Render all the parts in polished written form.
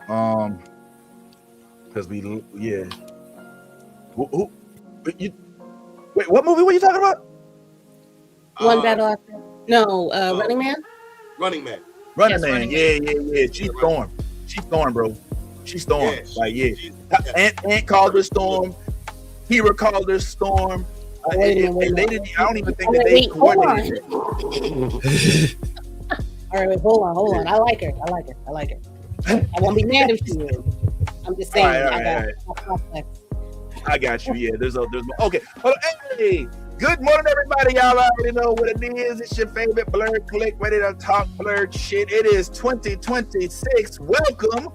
Because yeah. Who you, wait, what movie were you talking about? One Battle After. No, Running Man. Running Man. Running Man. Yeah. She's Storm. She's Storm, bro. She's Storm. Ant called her Storm. Hero called her Storm. They didn't. I don't even think that they coordinated. All right, wait, hold on. I like her. I won't be mad if she is. I'm just saying. I got you. Yeah, there's okay. Well, hey, good morning, everybody. Y'all already know what it is. It's your favorite blurred click, ready to talk blurred shit. It is 2026. Welcome,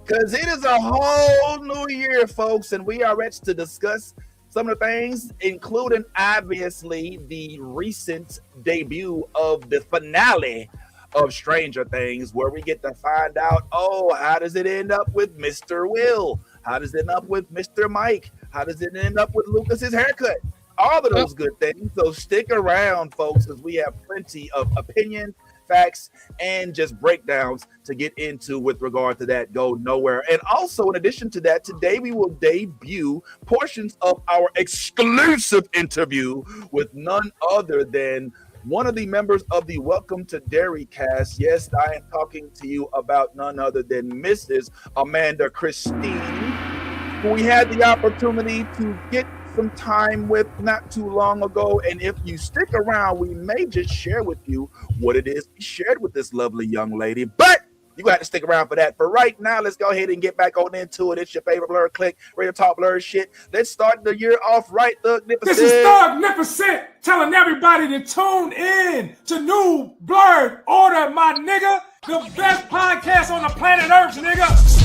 because it is a whole new year, folks, and we are ready to discuss some of the things, including obviously the recent debut of the finale of Stranger Things, where we get to find out, how does it end up with Mr. Will? How does it end up with Mr. Mike? How does it end up with Lucas's haircut? All of those good things. So stick around, folks, because we have plenty of opinion, facts, and just breakdowns to get into with regard to that. Go nowhere. And also, in addition to that, today we will debut portions of our exclusive interview with none other than one of the members of the Welcome to Derry cast. Yes, I am talking to you about none other than Mrs. Amanda Christine, who we had the opportunity to get some time with not too long ago. And if you stick around, we may just share with you what it is we shared with this lovely young lady. But you got to stick around for that. For right now, let's go ahead and get back on into it. It's your favorite blur click, ready to talk blur shit. Let's start the year off right, Thugnificent. This is Thugnificent telling everybody to tune in to New Blurred Order, my nigga. The best podcast on the planet Earth, nigga.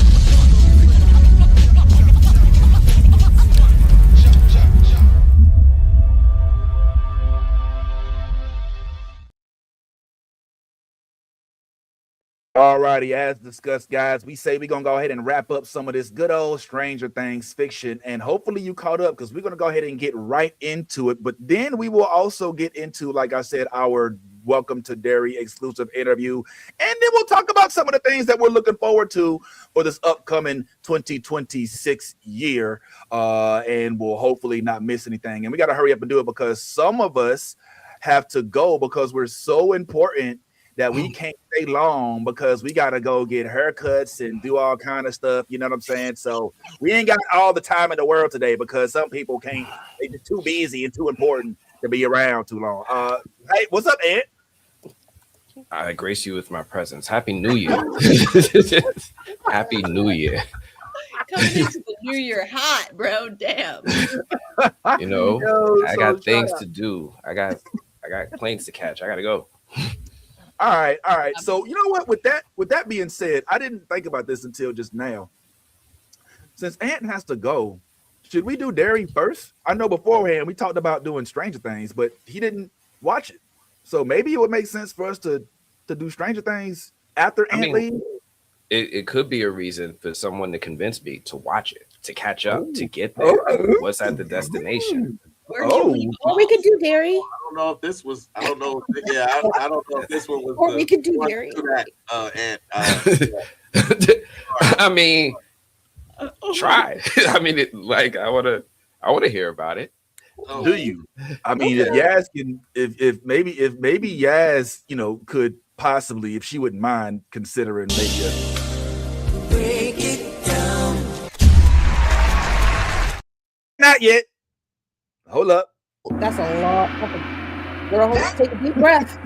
Alrighty, as discussed, guys, we say we're gonna go ahead and wrap up some of this good old Stranger Things fiction, and hopefully you caught up, because we're gonna go ahead and get right into it. But then we will also get into, like I said, our Welcome to Derry exclusive interview, and then we'll talk about some of the things that we're looking forward to for this upcoming 2026 year, and we'll hopefully not miss anything. And we got to hurry up and do it, because some of us have to go because we're so important that we can't stay long, because we got to go get haircuts and do all kind of stuff. You know what I'm saying? So we ain't got all the time in the world today, because some people can't. They're just too busy and too important to be around too long. Hey, what's up, Ed? I grace you with my presence. Happy New Year. Happy New Year. Coming into the new year hot, bro. Damn. You know, I got things to do. I got planes to catch. I gotta go. All right. So you know what? With that being said, I didn't think about this until just now. Since Ant has to go, should we do Derry first? I know beforehand we talked about doing Stranger Things, but he didn't watch it. So maybe it would make sense for us to do Stranger Things after Ant leaves. It could be a reason for someone to convince me to watch it, to catch up, to get there. What's at the destination? We could do Derry. I don't know if this was. I don't know. Yeah, I don't know if this one was. Or we could do Derry. I mean, try. I mean, I want to hear about it. Do you? I mean, if Yaz can, if maybe Yaz, could possibly, if she wouldn't mind considering maybe break it down. Not yet. Hold up. That's a lot. Girl, take a deep breath.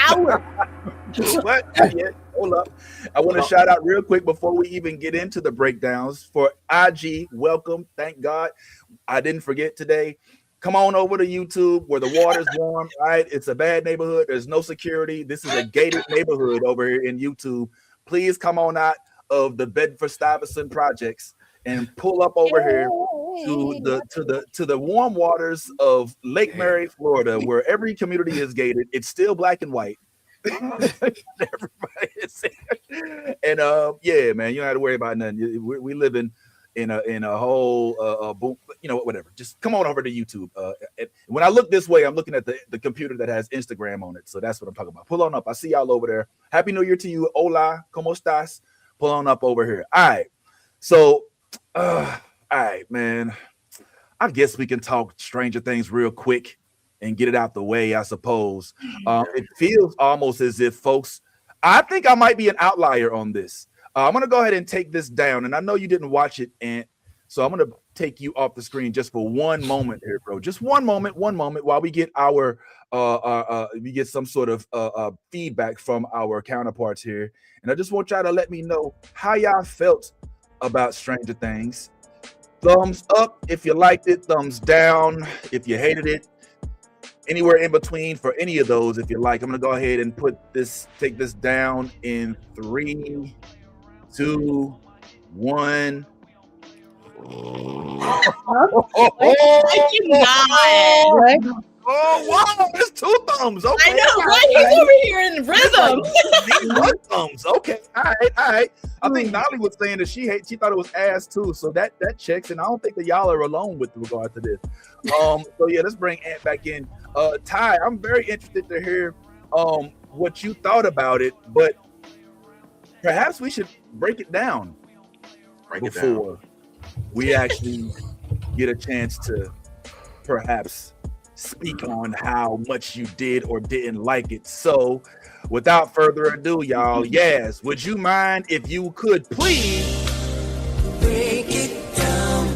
Hour. What? Not yet. Hold up. I want to shout out real quick before we even get into the breakdowns for IG. Welcome. Thank God. I didn't forget today. Come on over to YouTube where the water's warm, right? It's a bad neighborhood. There's no security. This is a gated neighborhood over here in YouTube. Please come on out of the Bedford-Stuyvesant projects and pull up over here to the warm waters of Lake Mary, Florida, where every community is gated. It's still black and white. Everybody is there. And yeah, man, you don't have to worry about nothing. We living in a whole whatever. Just come on over to YouTube. When I look this way, I'm looking at the computer that has Instagram on it. So that's what I'm talking about. Pull on up. I see y'all over there. Happy New Year to you. Hola, ¿cómo estás? pull on up over here. All right. So, all right, man. I guess we can talk Stranger Things real quick and get it out the way, I suppose. It feels almost as if folks, I think I might be an outlier on this. I'm going to go ahead and take this down. And I know you didn't watch it, Ant. So I'm going to take you off the screen just for one moment here, bro. Just one moment while we get we get some sort of feedback from our counterparts here. And I just want y'all to let me know how y'all felt about Stranger Things. Thumbs up if you liked it, thumbs down if you hated it. Anywhere in between for any of those if you like. I'm gonna go ahead and take this down in 3, 2, 1. I cannot. Oh wow, there's 2 thumbs. Okay. I know, right? He's over here in rhythm. These 1 thumbs. Okay. All right. I think Nolly was saying that she thought it was ass too. So that checks, and I don't think that y'all are alone with regard to this. So yeah, let's bring Ant back in. Ty, I'm very interested to hear what you thought about it, but perhaps we should break it down before we actually get a chance to perhaps speak on how much you did or didn't like it. So without further ado, y'all, yes, would you mind if you could please break it down?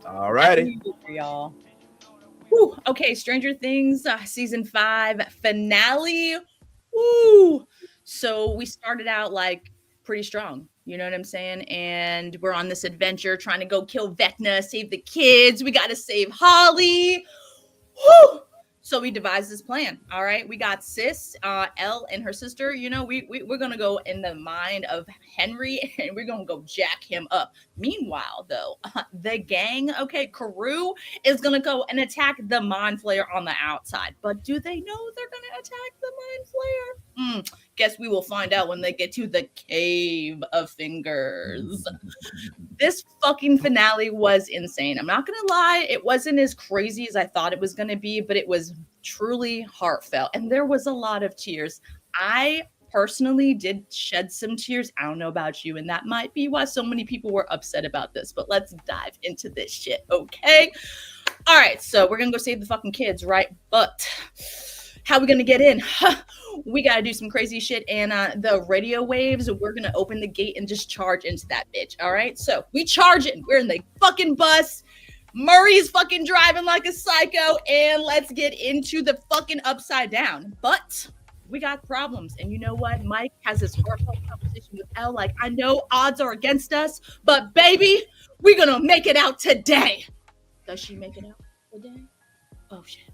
All righty. Y'all. Whew. Okay, Stranger Things season 5 finale. Woo! So we started out like pretty strong. You know what I'm saying? And we're on this adventure trying to go kill Vecna, save the kids. We got to save Holly. Woo! So we devised this plan. All right. We got Sis, Elle, and her sister. You know, we're going to go in the mind of Henry and we're going to go jack him up. Meanwhile, though, the gang, okay, crew is going to go and attack the Mind Flayer on the outside. But do they know they're going to attack the Mind Flayer? Guess we will find out when they get to the Cave of Fingers. This fucking finale was insane. I'm not going to lie. It wasn't as crazy as I thought it was going to be, but it was truly heartfelt. And there was a lot of tears. I personally did shed some tears. I don't know about you. And that might be why so many people were upset about this. But let's dive into this shit, okay? All right. So we're going to go save the fucking kids, right? But how are we going to get in? We got to do some crazy shit. And the radio waves, we're going to open the gate and just charge into that bitch. All right. So we charge it. We're in the fucking bus. Murray's fucking driving like a psycho. And let's get into the fucking upside down. But we got problems. And you know what? Mike has this heartfelt conversation with Elle. Like, I know odds are against us, but baby, we're going to make it out today. Does she make it out today? Oh, shit.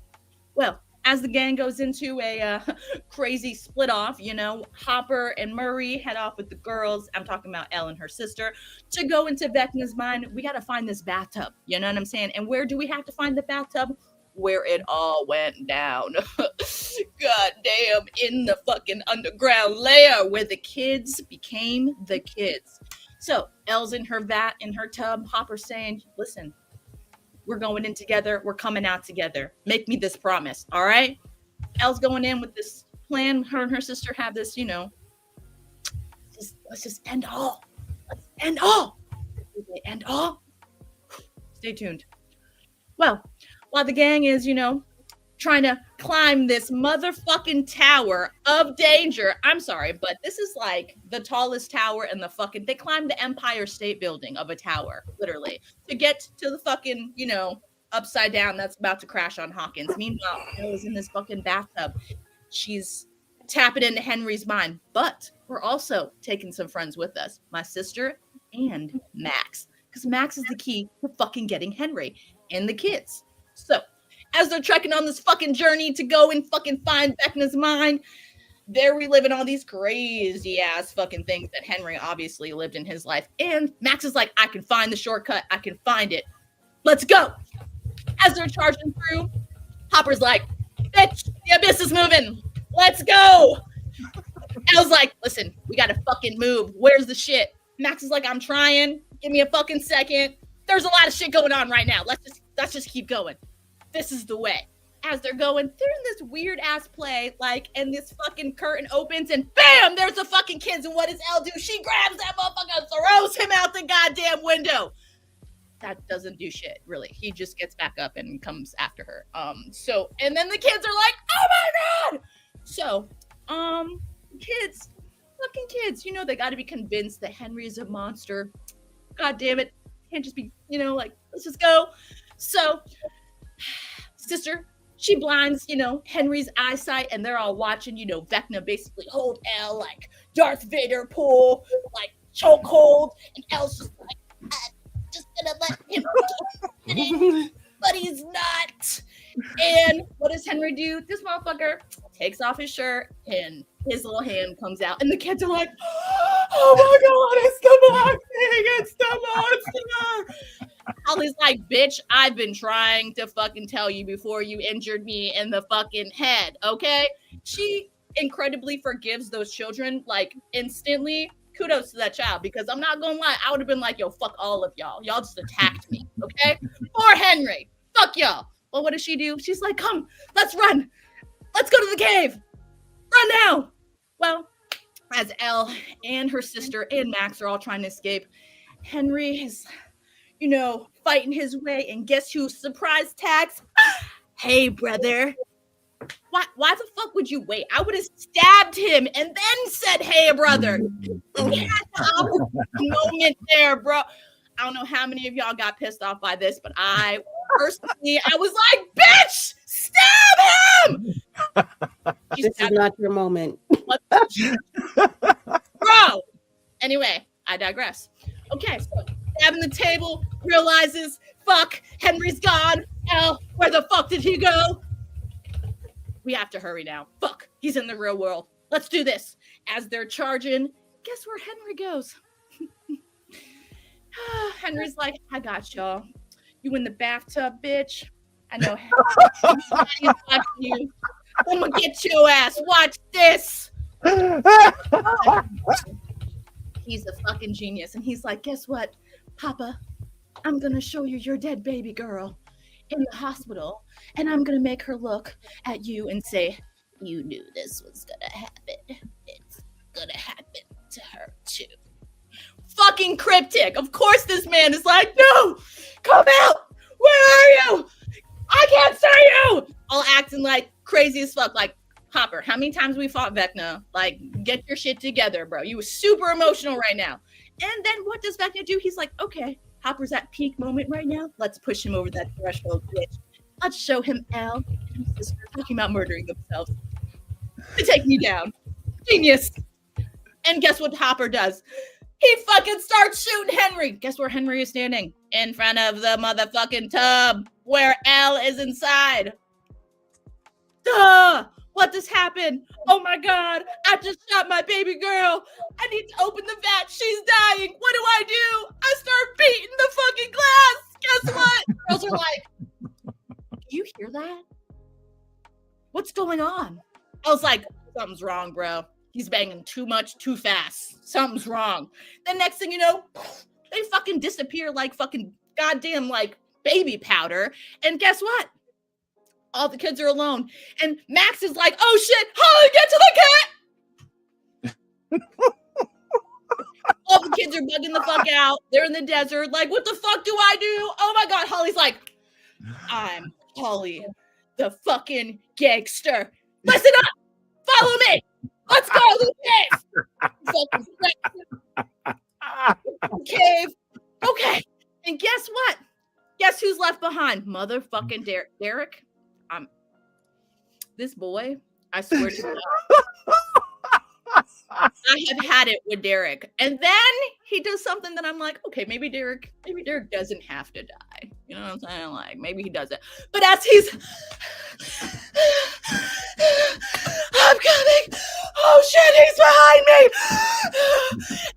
Well, as the gang goes into a crazy split off, you know, Hopper and Murray head off with the girls. I'm talking about Elle and her sister to go into Vecna's mind. We got to find this bathtub. You know what I'm saying? And where do we have to find the bathtub? Where it all went down. God damn, in the fucking underground layer where the kids became the kids. So Elle's in her vat, in her tub. Hopper's saying, listen, we're going in together. We're coming out together. Make me this promise. All right. Elle's going in with this plan. Her and her sister have this, you know, let's just end all. Let's end all. End all. Stay tuned. Well, while the gang is, you know, trying to climb this motherfucking tower of danger. I'm sorry, but this is like the tallest tower in the fucking, they climbed the Empire State Building of a tower, literally, to get to the fucking, you know, upside down that's about to crash on Hawkins. Meanwhile, Elle's in this fucking bathtub. She's tapping into Henry's mind, but we're also taking some friends with us, my sister and Max, because Max is the key to fucking getting Henry and the kids. So as they're trekking on this fucking journey to go and fucking find Vecna's mind, they're reliving all these crazy ass fucking things that Henry obviously lived in his life. And Max is like, I can find the shortcut. I can find it. Let's go. As they're charging through, Hopper's like, bitch, the abyss is moving. Let's go. Elle's like, listen, we got to fucking move. Where's the shit? Max is like, I'm trying. Give me a fucking second. There's a lot of shit going on right now. Let's just keep going. This is the way. as they're going, they're in this weird ass play, like, and this fucking curtain opens and bam, there's the fucking kids. And what does Elle do? She grabs that motherfucker, throws him out the goddamn window. That doesn't do shit, really. He just gets back up and comes after her. And then the kids are like, oh my God. So, fucking kids, you know, they got to be convinced that Henry is a monster. God damn it. Can't just be, you know, like, let's just go. So, sister, she blinds, you know, Henry's eyesight, and they're all watching, you know, Vecna basically hold Elle like Darth Vader pull, like chokehold, and Elle's just like, I'm just gonna let him get it, but he's not. And what does Henry do? This motherfucker takes off his shirt, and his little hand comes out, and the kids are like, oh my God, it's the monster. Holly's like, bitch, I've been trying to fucking tell you before you injured me in the fucking head, okay? She incredibly forgives those children, like, instantly. Kudos to that child, because I'm not gonna lie, I would have been like, yo, fuck all of y'all. Y'all just attacked me, okay? Poor Henry. Fuck y'all. Well, what does she do? She's like, come, let's run. Let's go to the cave. Run now. Well, as Elle and her sister and Max are all trying to escape, Henry is, you know, fighting his way, and guess who surprise tags? Hey, brother. Why the fuck would you wait? I would have stabbed him and then said, hey, brother. We had the moment there, bro. I don't know how many of y'all got pissed off by this, but I personally, I was like, bitch, stab him! This is not your moment. Bro! Anyway, I digress. Okay, so stabbing the table, realizes, fuck, Henry's gone. Elle, where the fuck did he go? We have to hurry now. Fuck, he's in the real world. Let's do this. As they're charging, guess where Henry goes? Henry's like, I got y'all. You in the bathtub, bitch. I know. He's watching you. I'm gonna get your ass. Watch this. He's a fucking genius. And he's like, guess what, Papa? I'm gonna show you your dead baby girl in the hospital, and I'm gonna make her look at you and say, you knew this was gonna happen. It's gonna happen to her too. Fucking cryptic. Of course this man is like, no, come out. Where are you? I can't see you. All acting like crazy as fuck. Like, Hopper, how many times we fought Vecna? Like, get your shit together, bro. You were super emotional right now. And then what does Vecna do? He's like, okay, Hopper's at peak moment right now. Let's push him over that threshold, bitch. Let's show him Elle and his sister talking about murdering themselves to take me down. Genius. And guess what Hopper does? He fucking starts shooting Henry. Guess where Henry is standing? In front of the motherfucking tub where Elle is inside. Duh! What just happened? Oh my God, I just shot my baby girl. I need to open the vat. She's dying. What do? I start beating the fucking glass. Guess what? Girls are like, do you hear that? What's going on? I was like, something's wrong, bro. He's banging too much, too fast. Something's wrong. The next thing you know, they fucking disappear like fucking goddamn like baby powder. And guess what? All the kids are alone. And Max is like, oh shit, Holly, get to the cat! All the kids are bugging the fuck out. They're in the desert. Like, what the fuck do I do? Oh my God, Holly's like, I'm Holly, the fucking gangster. Listen up! Follow me! Let's go, Lucas! Cave. Okay. And guess what? Guess who's left behind? Motherfucking Derek. This boy, I swear to God. I have had it with Derek. And then he does something that I'm like, okay, maybe Derek doesn't have to die. You know what I'm saying? Like, maybe he doesn't. But as he's I'm coming. Oh shit, he's behind me.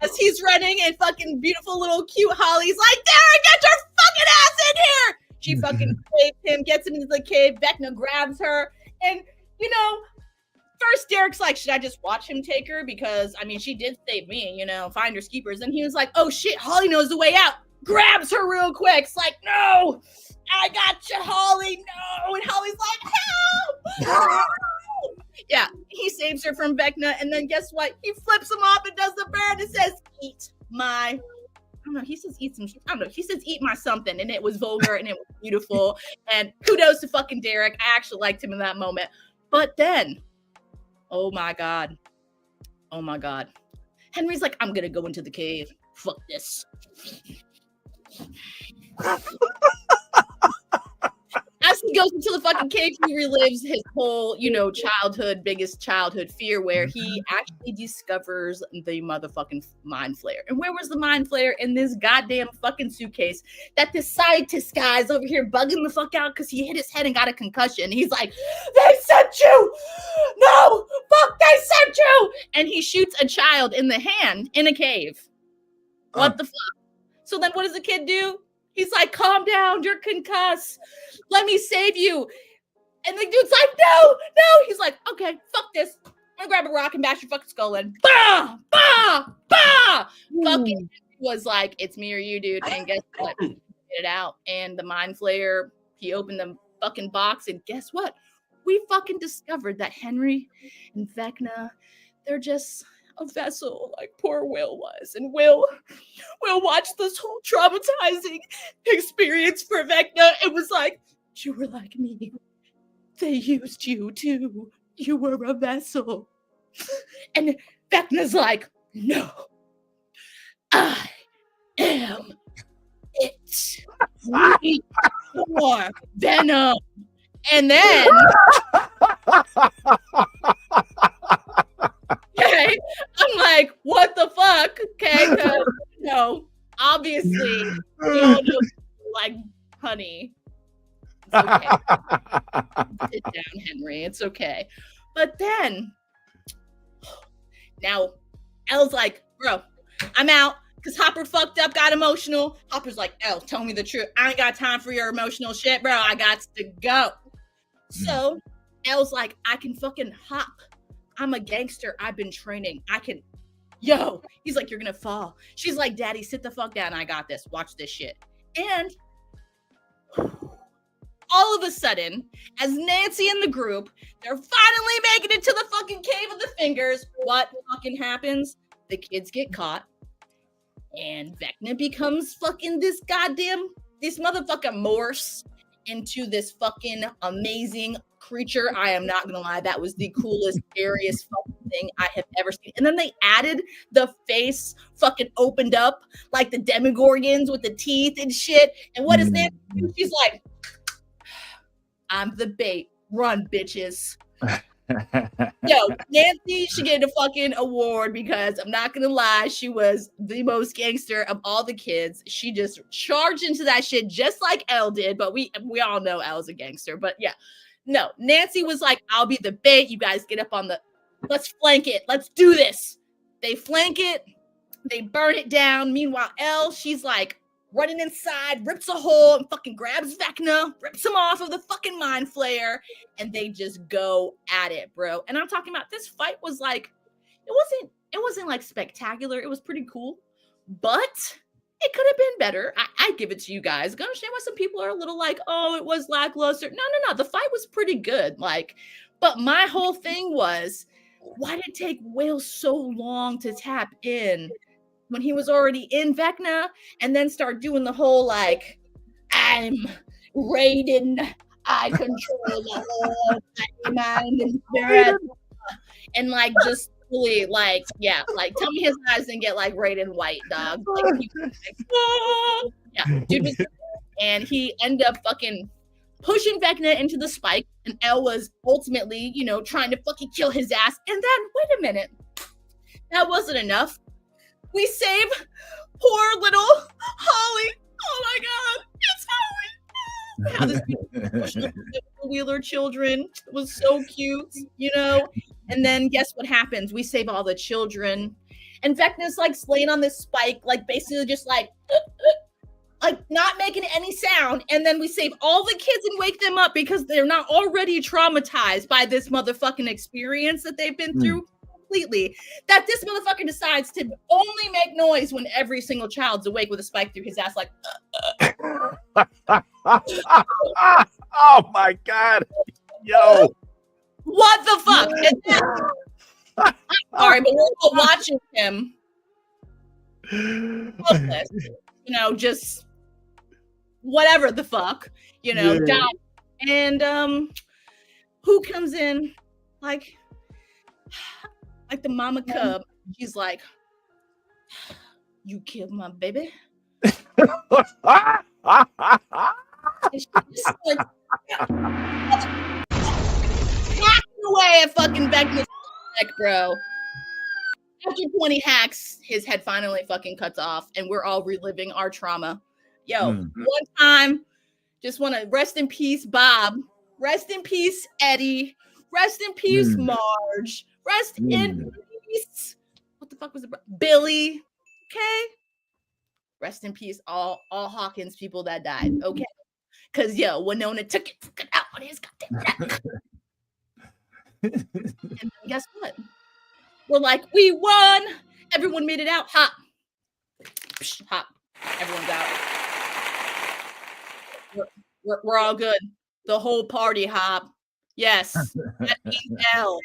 As he's running and fucking beautiful little cute Holly's like, Derek, get your fucking ass in here. She fucking saves him, gets him into the cave. Vecna grabs her. And, you know, first Derek's like, should I just watch him take her? Because, I mean, she did save me, you know, finders keepers. And he was like, oh shit, Holly knows the way out. grabs her real quick. It's like, no, I got you, Holly. No. And Holly's like, help. Yeah, he saves her from Vecna. And then guess what? He flips him off and does the bird and says, eat my, I don't know. He says, eat some, I don't know. He says, eat my something. And it was vulgar and it was beautiful. And kudos to fucking Derek. I actually liked him in that moment. But then, oh my God. Henry's like, I'm going to go into the cave. Fuck this. As he goes into the fucking cave, he relives his whole, biggest childhood fear, where he actually discovers the motherfucking mind flayer. And where was the mind flayer? In this goddamn fucking suitcase that this scientist guy is over here bugging the fuck out because he hit his head and got a concussion. He's like, they sent you! No! Fuck, they sent you! And he shoots a child in the hand in a cave. What the fuck? So then what does the kid do? He's like, calm down, you're concussed. Let me save you. And the dude's like, no. He's like, okay, fuck this. I'm gonna grab a rock and bash your fucking skull in. Bah! Bah! Bah! Fucking was like, it's me or you, dude. And guess what? Get it out. And the mind flayer, he opened the fucking box, and guess what? We fucking discovered that Henry and Vecna, they're just a vessel like poor Will was. And Will watched this whole traumatizing experience for Vecna. It was like, you were like me. They used you too. You were a vessel. And Vecna's like, no, I am it. We are Venom. And then okay, I'm like, what the fuck? Okay, obviously, we all know, like, honey. It's okay. Sit down, Henry. It's okay. But then, now, Elle's like, bro, I'm out. Because Hopper fucked up, got emotional. Hopper's like, Elle, tell me the truth. I ain't got time for your emotional shit, bro. I got to go. So, Elle's like, I can fucking hop. I'm a gangster. I've been training. He's like, you're going to fall. She's like, Daddy, sit the fuck down. I got this. Watch this shit. And all of a sudden, as Nancy and the group, they're finally making it to the fucking cave of the fingers. What fucking happens? The kids get caught. And Vecna becomes fucking this motherfucker morphs into this fucking amazing creature. I am not gonna lie, that was the coolest, scariest fucking thing I have ever seen. And then they added the face fucking opened up like the demogorgons with the teeth and shit. And what does Nancy do? She's like, I'm the bait. Run, bitches. Nancy should get a fucking award because I'm not gonna lie, she was the most gangster of all the kids. She just charged into that shit just like Elle did, but we all know Elle's a gangster. But yeah, no, Nancy was like, I'll be the bait. You guys get up on let's flank it. Let's do this. They flank it. They burn it down. Meanwhile, Elle, she's like running inside, rips a hole and fucking grabs Vecna, rips him off of the fucking mind flayer, and they just go at it, bro. And I'm talking about this fight was like, it wasn't like spectacular. It was pretty cool, but it could have been better. I give it to you guys. I understand why some people are a little like, oh, it was lackluster. No. The fight was pretty good. Like, but my whole thing was, why did it take Will so long to tap in when he was already in Vecna, and then start doing the whole like, I'm Raiden, I control the whole mind and spirit, and like just really like, yeah, like tell me his eyes didn't get like Raiden white, dog. Like, dude was, and he ended up fucking pushing Vecna into the spike, and Elle was ultimately, trying to fucking kill his ass. And then, wait a minute, that wasn't enough. We save poor little Holly. Oh my God, it's Holly. How this Wheeler children was so cute, And then guess what happens? We save all the children, and Vecna's like laying on this spike, like basically just like not making any sound. And then we save all the kids and wake them up because they're not already traumatized by this motherfucking experience that they've been through. completely that this motherfucker decides to only make noise when every single child's awake with a spike through his ass, like, Oh my God. Yo. what the fuck? And then, I'm sorry, but we're all watching him. Hopeless, just whatever the fuck, die. And who comes in like the mama cub? She's like, "You killed my baby." And she just like hacking away at fucking Vecna's neck, bro. After 20 hacks, his head finally fucking cuts off, and we're all reliving our trauma. Yo, one time, just want to rest in peace, Bob. Rest in peace, Eddie. Rest in peace, Marge. Rest in peace. What the fuck was it? Billy. Okay. Rest in peace, all Hawkins people that died. Okay. Because, Winona took it out on his goddamn neck. And guess what? We're like, we won. Everyone made it out. Hop. Psh, hop. Everyone's out. We're all good. The whole party, hop. Yes. That means L.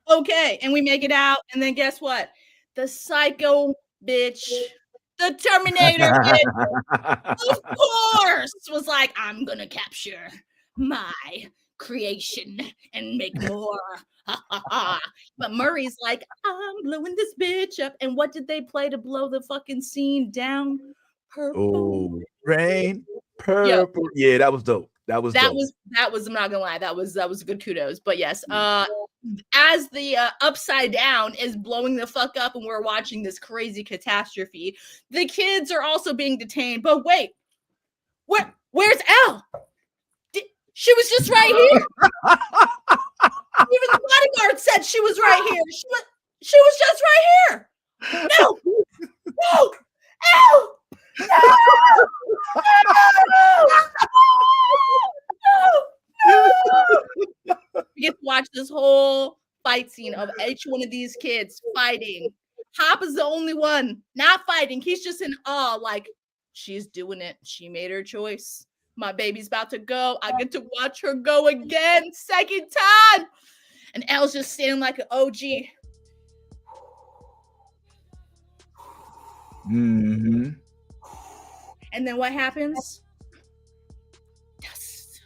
Okay. And we make it out. And then guess what? The psycho bitch, the Terminator bitch, of course, was like, I'm going to capture my creation and make more. But Murray's like, I'm blowing this bitch up. And what did they play to blow the fucking scene down? Purple rain, purple. Yeah, that was dope. That was I'm not gonna lie, that was a good kudos. But yes, as the upside down is blowing the fuck up and we're watching this crazy catastrophe, the kids are also being detained. But wait, where's Elle? She was just right here. Even the bodyguard said she was right here. She was just right here. No. We get to watch this whole fight scene of each one of these kids fighting. Hop is the only one not fighting. He's just in awe, like, she's doing it. She made her choice. My baby's about to go. I get to watch her go again, second time. And Elle's just standing like an OG. Mm-hmm. And then what happens? Dust.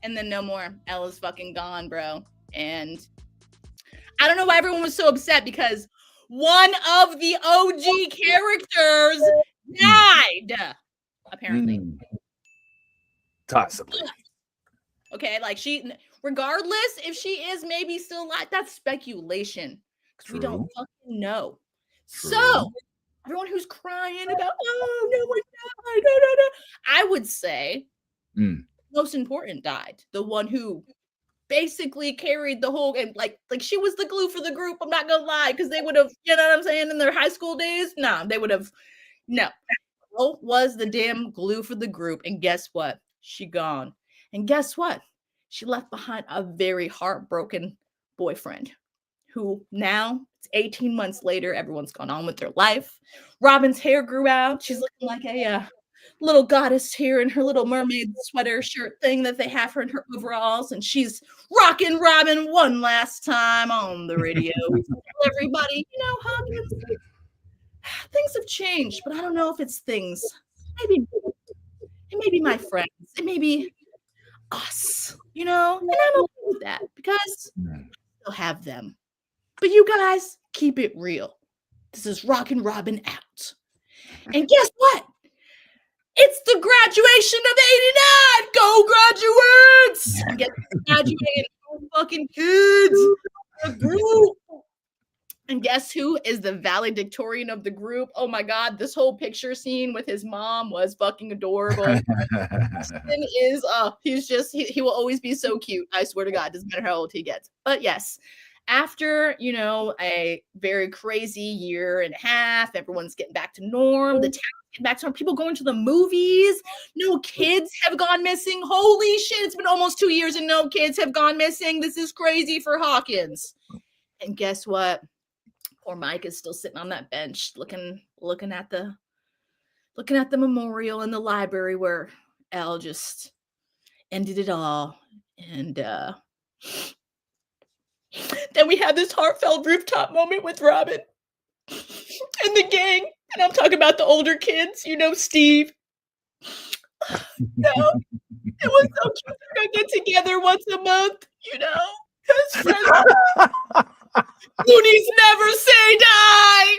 And then no more. Ella's fucking gone, bro. And I don't know why everyone was so upset, because one of the OG characters died, apparently. Possibly. Okay, like regardless if she is maybe still alive, that's speculation, because we don't fucking know. True. So everyone who's crying about, oh no, one died, no, I would say most important died. The one who basically carried the whole, and like she was the glue for the group. I'm not gonna lie, because they would have, you know what I'm saying, in their high school days. No, they would have. No, Elle was the damn glue for the group. And guess what? She gone. And guess what? She left behind a very heartbroken boyfriend who now, it's 18 months later, everyone's gone on with their life. Robin's hair grew out. She's looking like a little goddess here in her little mermaid sweater shirt thing that they have her in her overalls. And she's rocking Robin one last time on the radio. Everybody, Hawkins, things have changed, but I don't know if it's things. Maybe it may be my friends. It may be us, and I'm okay with that, because I still have them. But you guys, keep it real. This is Rockin' Robin out. And guess what? It's the graduation of 89! Go graduates! And guess who's graduating? Fucking kids! The group! And guess who is the valedictorian of the group? Oh my God, this whole picture scene with his mom was fucking adorable. He will always be so cute. I swear to God, doesn't matter how old he gets. But yes, after, a very crazy year and a half, everyone's getting back to norm. The town's back to people going to the movies. No kids have gone missing. Holy shit, it's been almost 2 years and no kids have gone missing. This is crazy for Hawkins. And guess what? Poor Mike is still sitting on that bench looking at the memorial in the library where Al just ended it all. And then we had this heartfelt rooftop moment with Robin and the gang. And I'm talking about the older kids, Steve. It was so cute. We're gonna get together once a month, because friends. Goonies never say die.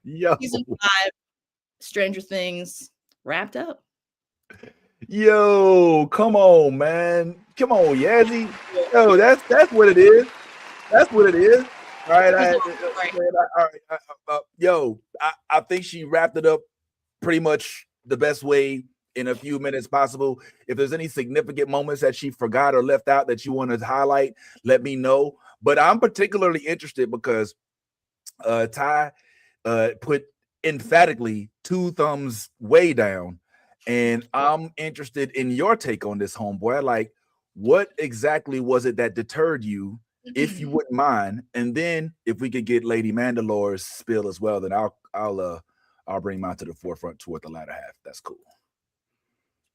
Yo, Season 5, Stranger Things wrapped up. yo, come on, man. Come on, Yazzie. Yo, that's what it is. That's what it is. All right. I think she wrapped it up pretty much the best way in a few minutes possible. If there's any significant moments that she forgot or left out that you want to highlight, let me know. But I'm particularly interested because Ty put emphatically 2 thumbs way down. And I'm interested in your take on this, homeboy. Like, what exactly was it that deterred you, if you wouldn't mind? And then if we could get Lady Mandalore's spill as well, then I'll bring mine to the forefront toward the latter half. That's cool.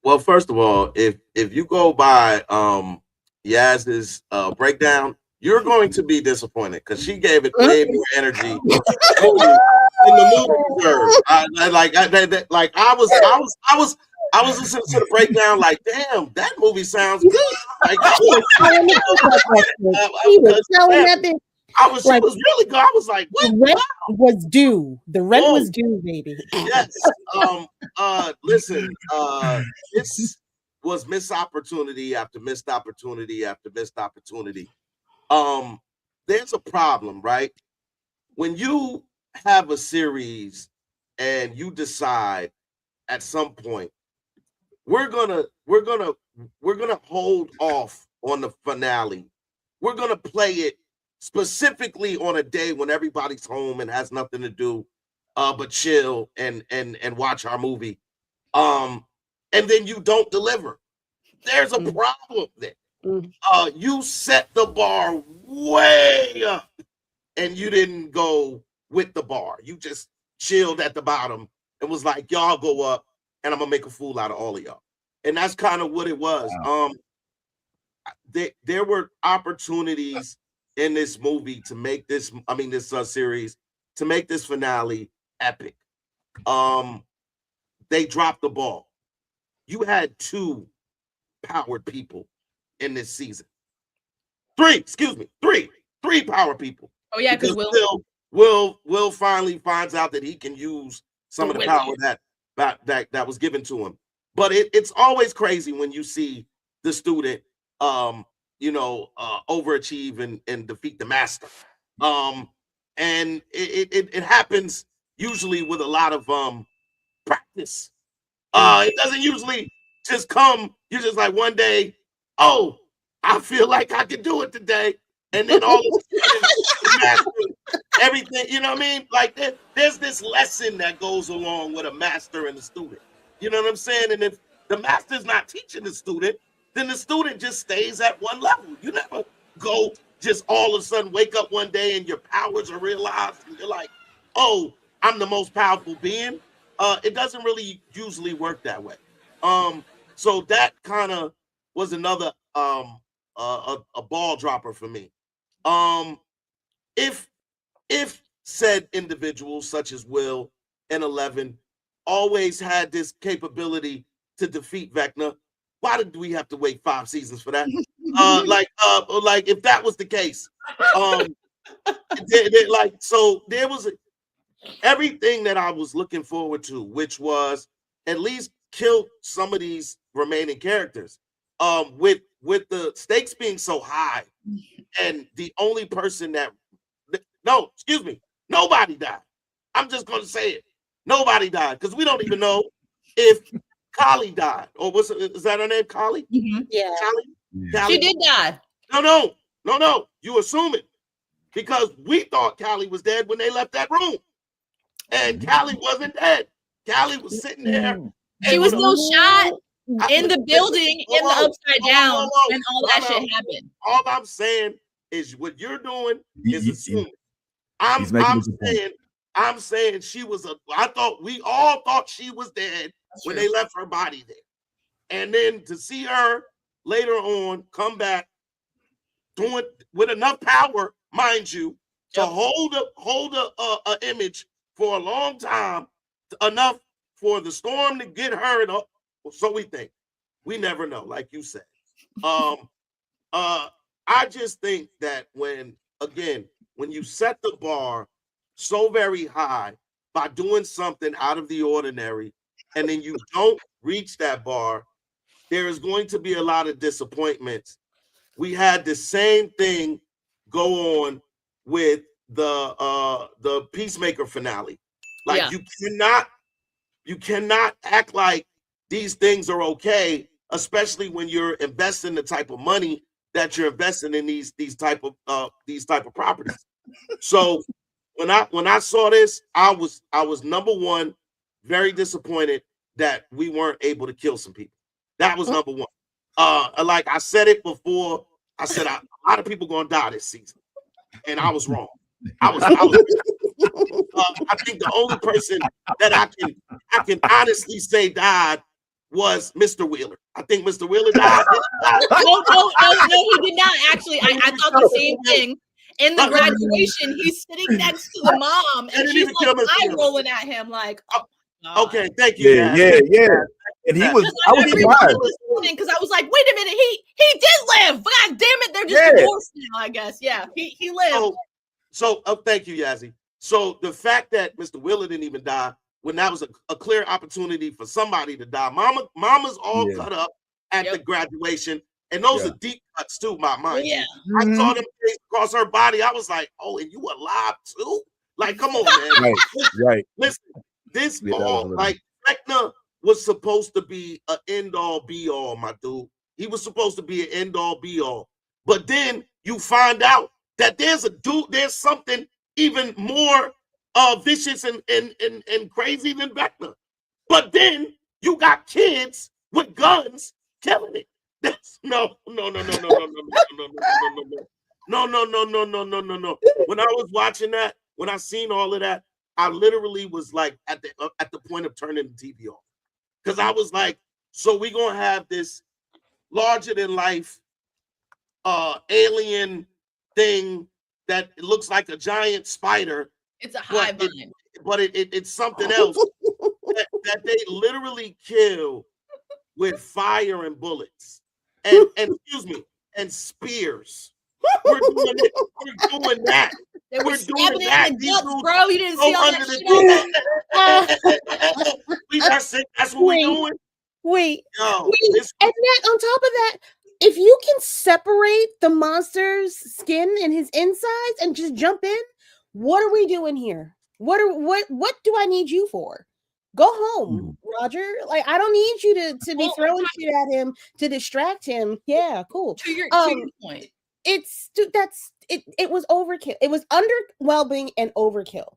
Well, first of all, if you go by Yaz's breakdown, you're going to be disappointed because she gave it way more energy than the movie deserved. I was listening to the breakdown like, damn, that movie sounds good. Like, she was really good. I was like, what? The rent was due. The rent was due, baby. Yes. Listen, this was missed opportunity after missed opportunity after missed opportunity. There's a problem, right? When you have a series and you decide at some point we're gonna hold off on the finale. We're gonna play it specifically on a day when everybody's home and has nothing to do but chill and watch our movie. And then you don't deliver. There's a problem there. You set the bar way up and you didn't go with the bar. You just chilled at the bottom and was like, y'all go up and I'm gonna make a fool out of all of y'all. And that's kind of what it was. Wow. There were opportunities in this movie to make this series, to make this finale epic. They dropped the ball. You had 2 powered people in this season. 3 power people. Oh yeah, because Will finally finds out that he can use some of the power that was given to him. But it's always crazy when you see the student overachieve and defeat the master. And it happens usually with a lot of practice. It doesn't usually just come. You're just like one day, oh, I feel like I can do it today, and then all of a sudden, everything. You know what I mean? Like there's this lesson that goes along with a master and a student. You know what I'm saying? And if the master's not teaching the student, then the student just stays at one level. You never go just all of a sudden wake up one day and your powers are realized and you're like, oh, I'm the most powerful being. It doesn't really usually work that way. So that kind of was another a ball dropper for me. If said individuals such as Will and 11 always had this capability to defeat Vecna, why did we have to wait 5 seasons for that? Like if that was the case, so there was everything that I was looking forward to, which was at least kill some of these remaining characters. With the stakes being so high, and the only person nobody died. I'm just going to say it. Nobody died because we don't even know if Kali died, or is that her name, Kali? Mm-hmm. Yeah. Kali? She did die. No. You assume it because we thought Kali was dead when they left that room. And Callie wasn't dead. Callie was sitting there. She was still shot in the building, in the upside down, and all that shit happened. All I'm saying is what you're doing is assuming. I'm saying she was we all thought she was dead when they left her body there. And then to see her later on come back doing with enough power, mind you, to hold a image for a long time, enough for the storm to get her and so we think. We never know, like you said. I just think that when you set the bar so very high by doing something out of the ordinary, and then you don't reach that bar, there is going to be a lot of disappointments. We had the same thing go on with the Peacemaker finale. Like you cannot act like these things are okay, especially when you're investing the type of money that you're investing in these type of properties. So when I saw this, I was number one, very disappointed that we weren't able to kill some people. That was number one. Like I said it before, I said a lot of people gonna die this season, and I was wrong. I think the only person that I can honestly say died was Mr. Wheeler. I think Mr. Wheeler died. No, he did not. Actually, I thought the same thing. In the graduation, he's sitting next to the mom, and she's like eye rolling at him, like, okay, thank you. Yeah. And he was, I was surprised because I was like, wait a minute, he did live. But God damn it, they're just divorced now, I guess. Yeah, he lived. So thank you, Yazzie. So the fact that Mr. Wheeler didn't even die when that was a clear opportunity for somebody to die. Mama's all cut up at the graduation, and those are deep cuts too, my mind. Yeah, I saw them across her body. I was like, oh, and you alive too? Like, come on, man. Right. Listen, this all like Vecna was supposed to be an end-all be-all, my dude. He was supposed to be an end-all be-all. But then you find out that there's something even more vicious and crazy than Vecna. But then you got kids with guns killing it. That's no. When I was watching that, when I seen all of that, I literally was like at the point of turning the TV off. Because I was like, so we're gonna have this larger than life alien thing that looks like a giant spider. It's a hive mind. But it's something else that they literally kill with fire and bullets. And excuse me, and spears. We're doing it. We're doing that. They were stabbing it in the guts, bro. You didn't see all that shit. That's what we're doing. Wait. And then on top of that, if you can separate the monster's skin and his insides and just jump in, what are we doing here? What do I need you for? Go home, Roger. Like, I don't need you to be throwing shit at him to distract him. Yeah, cool. To your point. It was overkill. It was underwhelming and overkill.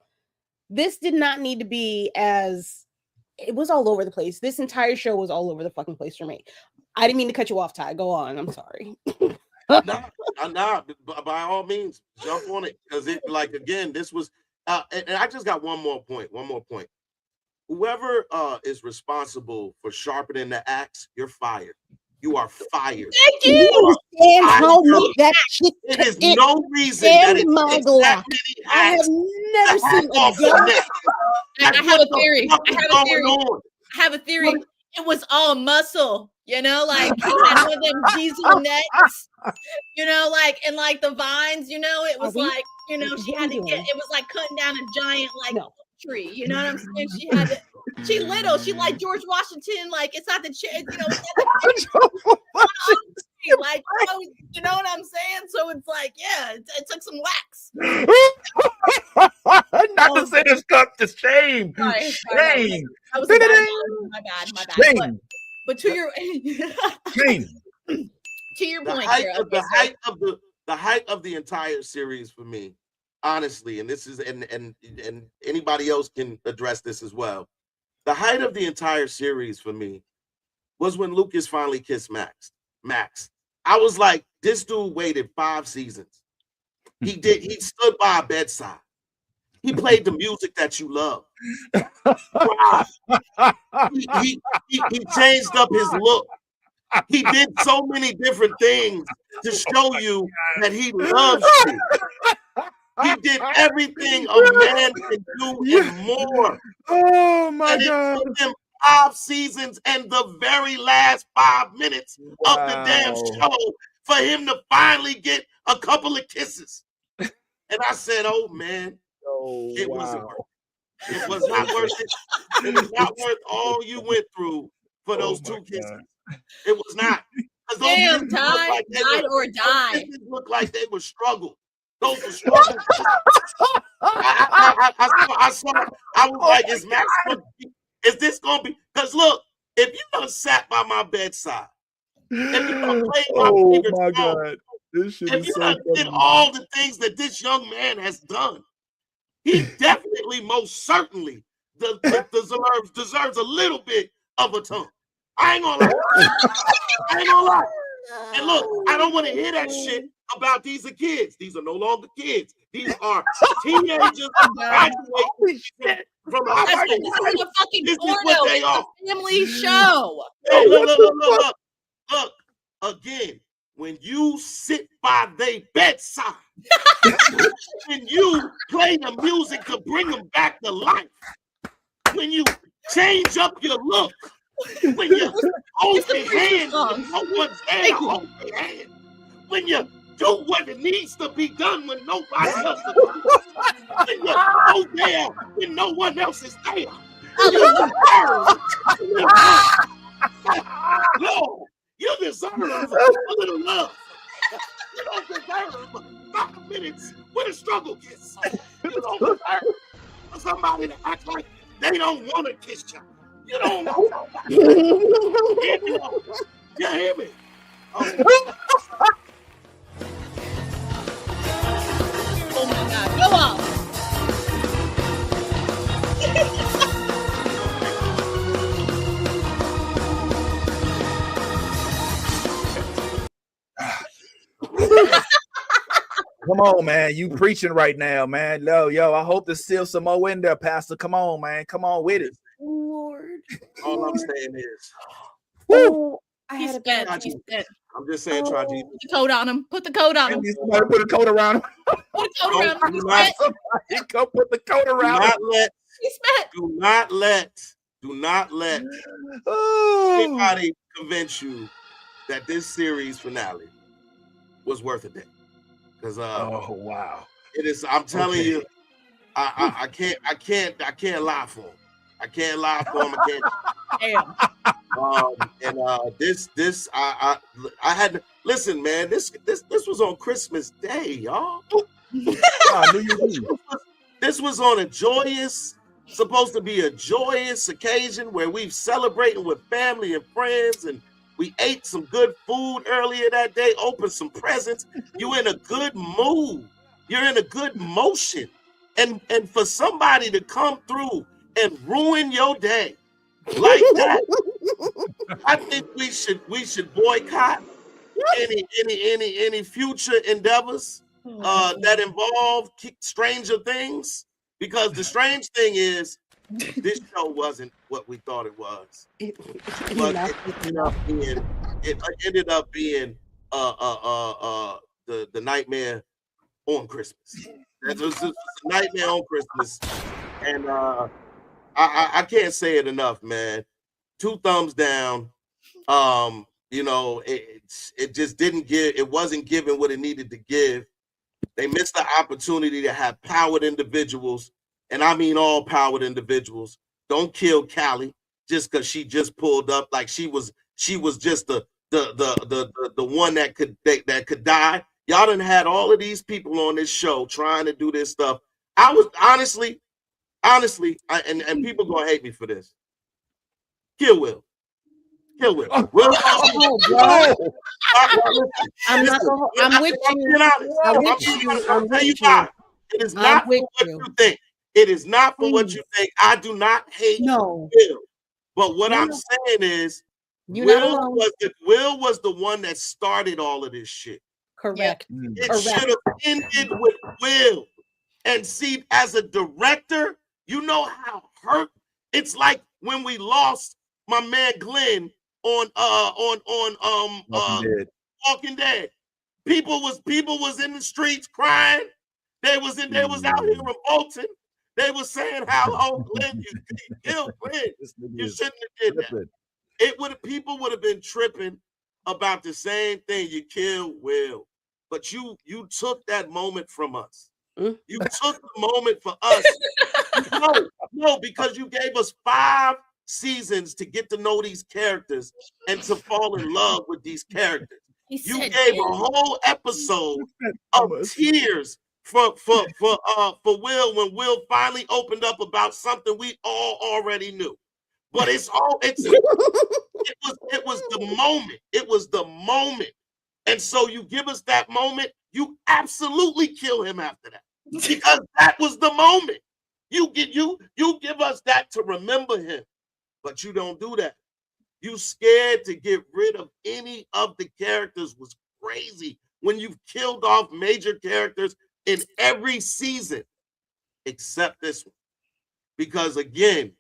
This did not need to be it was all over the place. This entire show was all over the fucking place for me. I didn't mean to cut you off, Ty. Go on. I'm sorry. Nah, by all means, jump on it. Because this was and I just got one more point. Whoever is responsible for sharpening the axe, you're fired. You are fired. Thank you. That shit. It is no reason that it's that many I have never seen a I have a theory. It was all muscle, like he had one of them diesel necks, and like the vines, it was like, she had to get, it was like cutting down a giant tree, you know what I'm saying? She like George Washington, like it's not the chair, like, you know what I'm saying? So it's like, it took some wax. Not to say it's cup to shame. Sorry. Shame. That was my bad. Shame. But to your shame. To your point, the height of the entire series for me honestly, and this is and anybody else can address this as well. The height of the entire series for me was when Lucas finally kissed Max. I was like, this dude waited 5 seasons. He stood by a bedside. He played the music that you love. Wow. He changed up his look. He did so many different things to show you that he loves you. He did everything a man can do and more. Oh my and God. It took him 5 seasons and the very last 5 minutes of the damn show for him to finally get a couple of kisses. And I said, oh man, it wasn't worth it. It was not worth it. It was not worth all you went through for those 2 kisses. It was not. Damn, die or die. It looked like they were struggle. Those were struggles. I saw. I was like, is Max? Is this gonna be? Because look, if you done sat by my bedside, if you done played my favorite song, if you done did all the things that this young man has done, he definitely, most certainly, deserves a little bit of a tongue. I ain't gonna lie. And look, I don't want to hear that shit about these are kids. These are no longer kids. These are teenagers graduating from high school. This is a fucking This is porno. what they are. It's a family show. Hey, look. Again, when you sit by their bedside, when you play the music to bring them back to life, when you change up your look, when you hold your hand when no one's there to hold your hand, when you do what it needs to be done when nobody else is there, when you go there when no one else is there, you deserve a little love. You don't deserve 5 minutes with a struggle kiss. You don't deserve for somebody to act like they don't want to kiss you. You don't know. You hear me? Oh my God, go on. Come on, man. You preaching right now, man. Yo, I hope to seal some more in there, Pastor. Come on, man. Come on with it. Lord. All I'm saying is, Oh, I He's had a spent. bad He's spent. I'm just saying, try Jesus. Put the coat on him. Put the coat on him. Somebody put a coat around him. Put a coat around him. He's Not- spent. He go put the coat Do around him. not let, He's spent. do not let Oh. anybody convince you that this series finale was worth a day. Because Oh wow. it is. I'm telling Okay. you, I can't lie for him. I can't lie for him. I can't. Damn. This I had to listen, man. This was on Christmas Day, y'all. Ah, New Year's Eve. This was on supposed to be a joyous occasion where we've celebrating with family and friends, and we ate some good food earlier that day, opened some presents. You're in a good mood. You're in a good motion. And for somebody to come through and ruin your day like that, I think we should boycott any future endeavors that involve Stranger Things, because the strange thing is this show wasn't what we thought it was. But it ended up being the nightmare on Christmas. It was a nightmare on Christmas, and I can't say it enough, man. 2 thumbs down. It just didn't give. It wasn't giving what it needed to give. They missed the opportunity to have powered individuals, and I mean all powered individuals. Don't kill Callie just because she just pulled up like she was just the one that could die. Y'all done had all of these people on this show trying to do this stuff. I was honestly, and people gonna hate me for this. Kill Will. Will. I'm not gonna, I'm with you. I'm with you. I'll tell you why. It is not for what you think. It is not for what you think. I do not hate Will. But what I'm saying is Will was the one that started all of this shit. Correct. It should have ended with Will. And see, as a director, you know how hurt it's like when we lost my man Glenn on Walking Dead. People was in the streets crying. They was out here revolting. They was saying how Glenn, you killed Glenn. You shouldn't have did that. People would have been tripping about the same thing. You killed Will, but you took that moment from us. You took the moment for us. No, because you gave us 5 seasons to get to know these characters and to fall in love with these characters. You gave a whole episode of tears for Will when Will finally opened up about something we all already knew. But it was the moment. It was the moment. And so you give us that moment, you absolutely kill him after that. Because that was the moment. You give us that to remember him. But you don't do that. You scared to get rid of any of the characters was crazy when you've killed off major characters in every season except this one. Because again,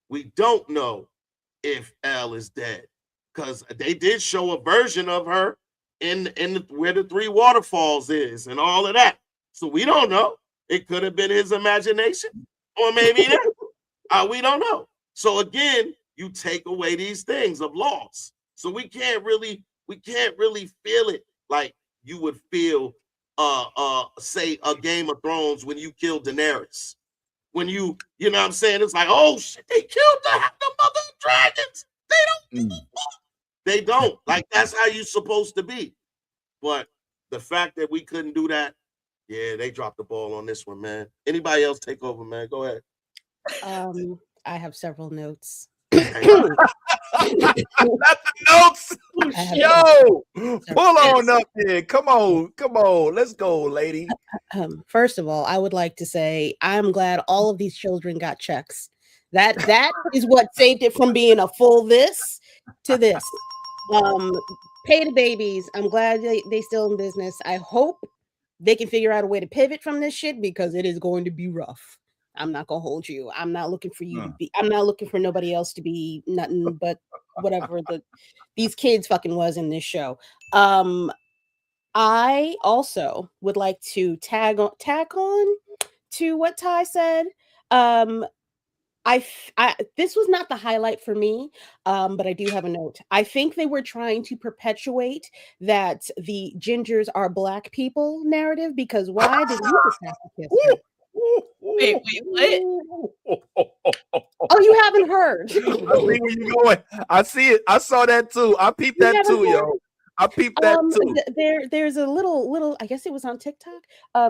we don't know if Elle is dead. Because they did show a version of her in where the 3 waterfalls is and all of that. So we don't know. It could have been his imagination, or maybe not. We don't know. So again, you take away these things of loss. So we can't really feel it like you would feel say a Game of Thrones when you kill Daenerys. When you know what I'm saying? It's like, oh shit, they killed the mother of dragons. They don't. They don't. Like that's how you're supposed to be. But the fact that we couldn't do that, yeah, they dropped the ball on this one, man. Anybody else take over, man? Go ahead. I have several notes. Not the notes. Yo, pull on up there. Come on. Let's go, lady. First of all, I would like to say I'm glad all of these children got checks. That is what saved it from being a full this to this. Pay the babies. I'm glad they still in business. I hope they can figure out a way to pivot from this shit because it is going to be rough. I'm not gonna hold you. I'm not looking for you to be. I'm not looking for nobody else to be nothing but whatever these kids fucking was in this show. I also would like to tack on to what Ty said. This was not the highlight for me, but I do have a note. I think they were trying to perpetuate that the gingers are black people narrative because why did Lucas have to kiss her? Wait, what? Oh, you haven't heard. I see where you going. I see it. I saw that too. I peeped that too, yo. I peeped that too. There's a little. I guess it was on TikTok.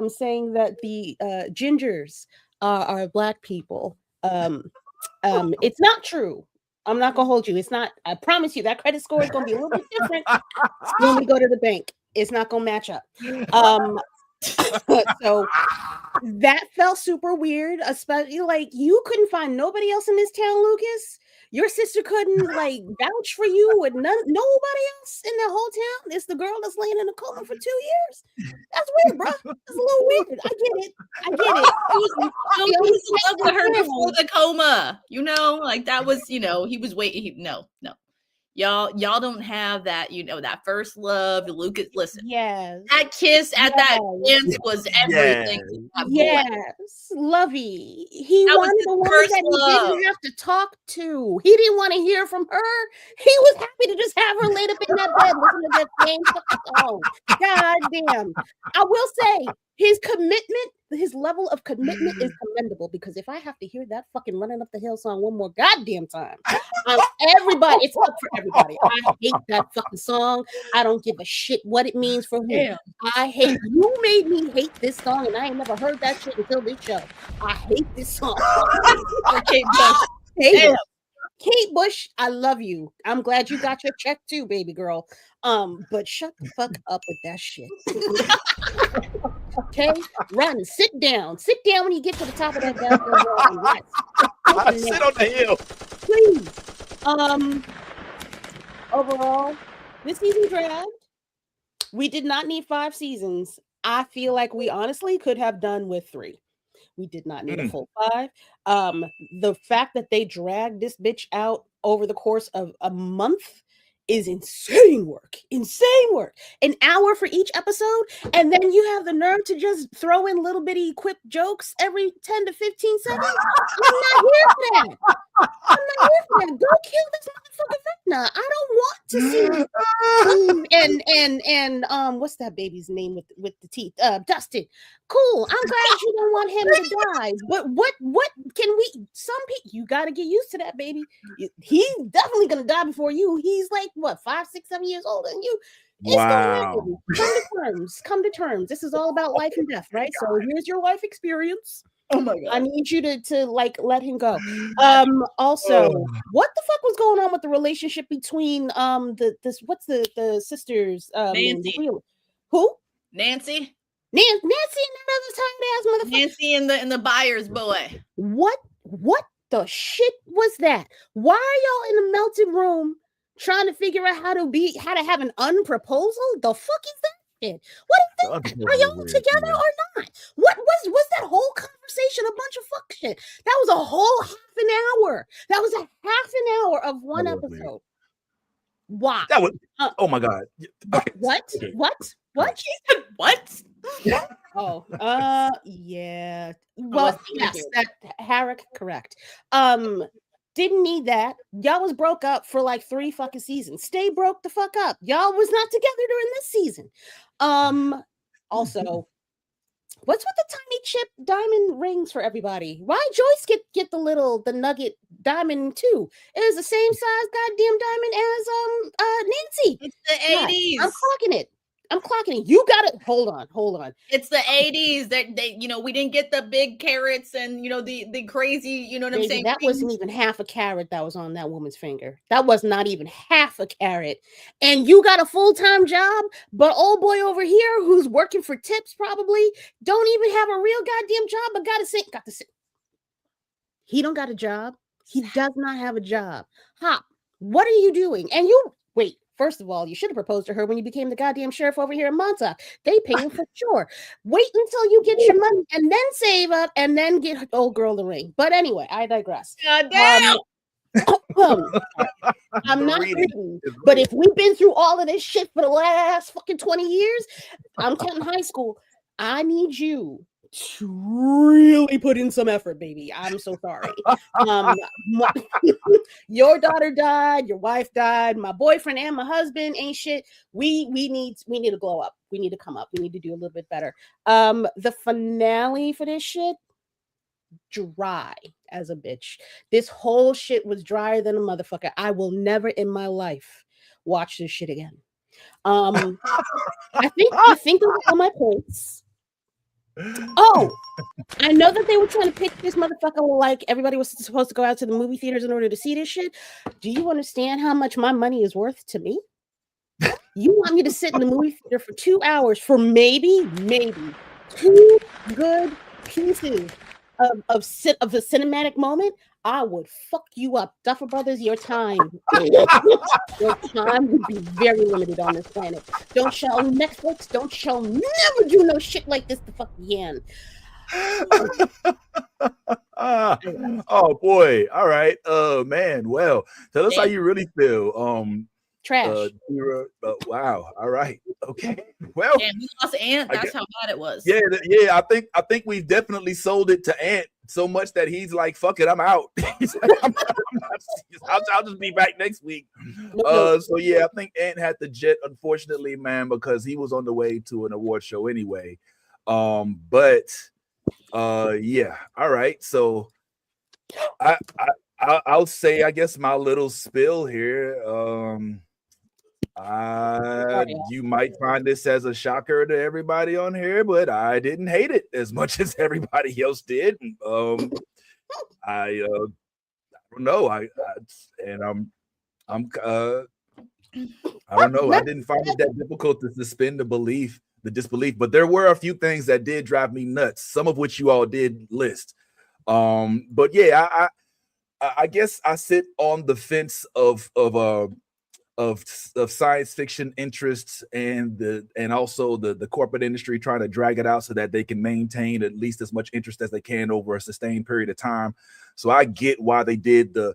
Saying that the gingers are black people. It's not true. I'm not gonna hold you. It's not. I promise you that credit score is gonna be a little bit different when we go to the bank. It's not gonna match up. So that felt super weird, especially like you couldn't find nobody else in this town, Lucas. Your sister couldn't like vouch for you with nobody else in the whole town. It's the girl that's laying in a coma for 2 years. That's weird, bro. It's a little weird. I get it. He was in love with her before the coma. You know, like that was, he was waiting. No. Y'all don't have that, that first love. Lucas, listen. Yes. That kiss at that end was everything. Yes. Lovey. He wanted the one that he didn't have to talk to. He didn't want to hear from her. He was happy to just have her laid up in that bed listening to that same song. God damn. I will say his commitment, his level of commitment is commendable because if I have to hear that fucking Running Up the Hill song one more goddamn time, everybody, it's up for everybody. I hate that fucking song. I don't give a shit what it means for him. You made me hate this song and I ain't never heard that shit until this show. I hate this song. Kate Bush, I love you. I'm glad you got your check too, baby girl. But shut the fuck up with that shit. Okay, run, sit down when you get to the top of that goddamn wall and rest. Sit on the hill, please. Overall, this season dragged. We did not need 5 seasons. I feel like we honestly could have done with 3. We did not need a full 5. The fact that they dragged this bitch out over the course of a month is insane work. An hour for each episode, and then you have the nerve to just throw in little bitty quick jokes every 10 to 15 seconds. I'm not here for that. Go kill this motherfucker Vecna. I don't want to see and what's that baby's name with the teeth? Dustin. Cool. I'm glad you don't want him to die. But what can we? Some people, you got to get used to that, baby. He's definitely gonna die before you. He's like what, 5, 6, 7 years older than you. It's wow. Come to terms. This is all about life and death, right? So here's your life experience. Oh my god! I need you to like let him go. Also, what the fuck was going on with the relationship between what's the sisters? Nancy. Who? Nancy. Nancy and that other tight ass motherfucker. Nancy and the buyer's boy. What the shit was that? Why are y'all in the melted room trying to figure out how to have an unproposal? The fuck is that shit? What is that? Are y'all together or not? What was that whole conversation? A bunch of fuck shit. That was a whole half an hour. That was a half an hour of one episode. Weird. Why? That was oh my god. Okay. What? Okay. What? What? Oh, yeah. Well, yes, that Harrick, correct. Didn't need that. Y'all was broke up for like 3 fucking seasons. Stay broke the fuck up. Y'all was not together during this season. Also, what's with the tiny chip diamond rings for everybody? Why Joyce get the nugget diamond too? It was the same size goddamn diamond as Nancy. It's the 80s. I'm clocking it. You got it. Hold on. It's the 80s. That they, we didn't get the big carrots and the crazy, you know what I'm saying? That wasn't even half a carat that was on that woman's finger. That was not even half a carat. And you got a full-time job, but old boy over here who's working for tips probably don't even have a real goddamn job, but got to say. He don't got a job. He does not have a job. Hop, what are you doing? And you wait. First of all, you should have proposed to her when you became the goddamn sheriff over here in Montauk. They pay you for sure. Wait until you get your money and then save up and then get old girl the ring. But anyway, I digress. God damn. I'm not reading, but if we've been through all of this shit for the last fucking 20 years, I'm counting high school. I need you to really put in some effort, baby. I'm so sorry. Your daughter died, your wife died, my boyfriend and my husband ain't shit. We need to glow up. We need to come up. We need to do a little bit better. The finale for this shit, dry as a bitch. This whole shit was drier than a motherfucker. I will never in my life watch this shit again. I think of all my points. Oh, I know that they were trying to pitch this motherfucker like everybody was supposed to go out to the movie theaters in order to see this shit. Do you understand how much my money is worth to me? You want me to sit in the movie theater for 2 hours for maybe 2 good pieces of a cinematic moment? I would fuck you up. Duffer Brothers, your time would be very limited on this planet. Don't show Netflix, don't show never do no shit like this to fuck again. Oh boy. All right. Man. Well, tell us how you really feel. Trash. Wow. All right. Okay. Well, yeah, we lost Ant. That's how bad it was. Yeah. I think we've definitely sold it to Ant so much that he's like, "Fuck it, I'm out." He's like, I'll just be back next week. So yeah, I think Ant had to jet, unfortunately, man, because he was on the way to an award show anyway. But yeah. All right. So I'll say, I guess, my little spill here. You might find this as a shocker to everybody on here, but I didn't hate it as much as everybody else did. I don't know. I don't know. I didn't find it that difficult to suspend the belief the disbelief. But there were a few things that did drive me nuts, some of which you all did list. But yeah, I guess I sit on the fence of science fiction interests and also the corporate industry trying to drag it out so that they can maintain at least as much interest as they can over a sustained period of time. So I get why they did the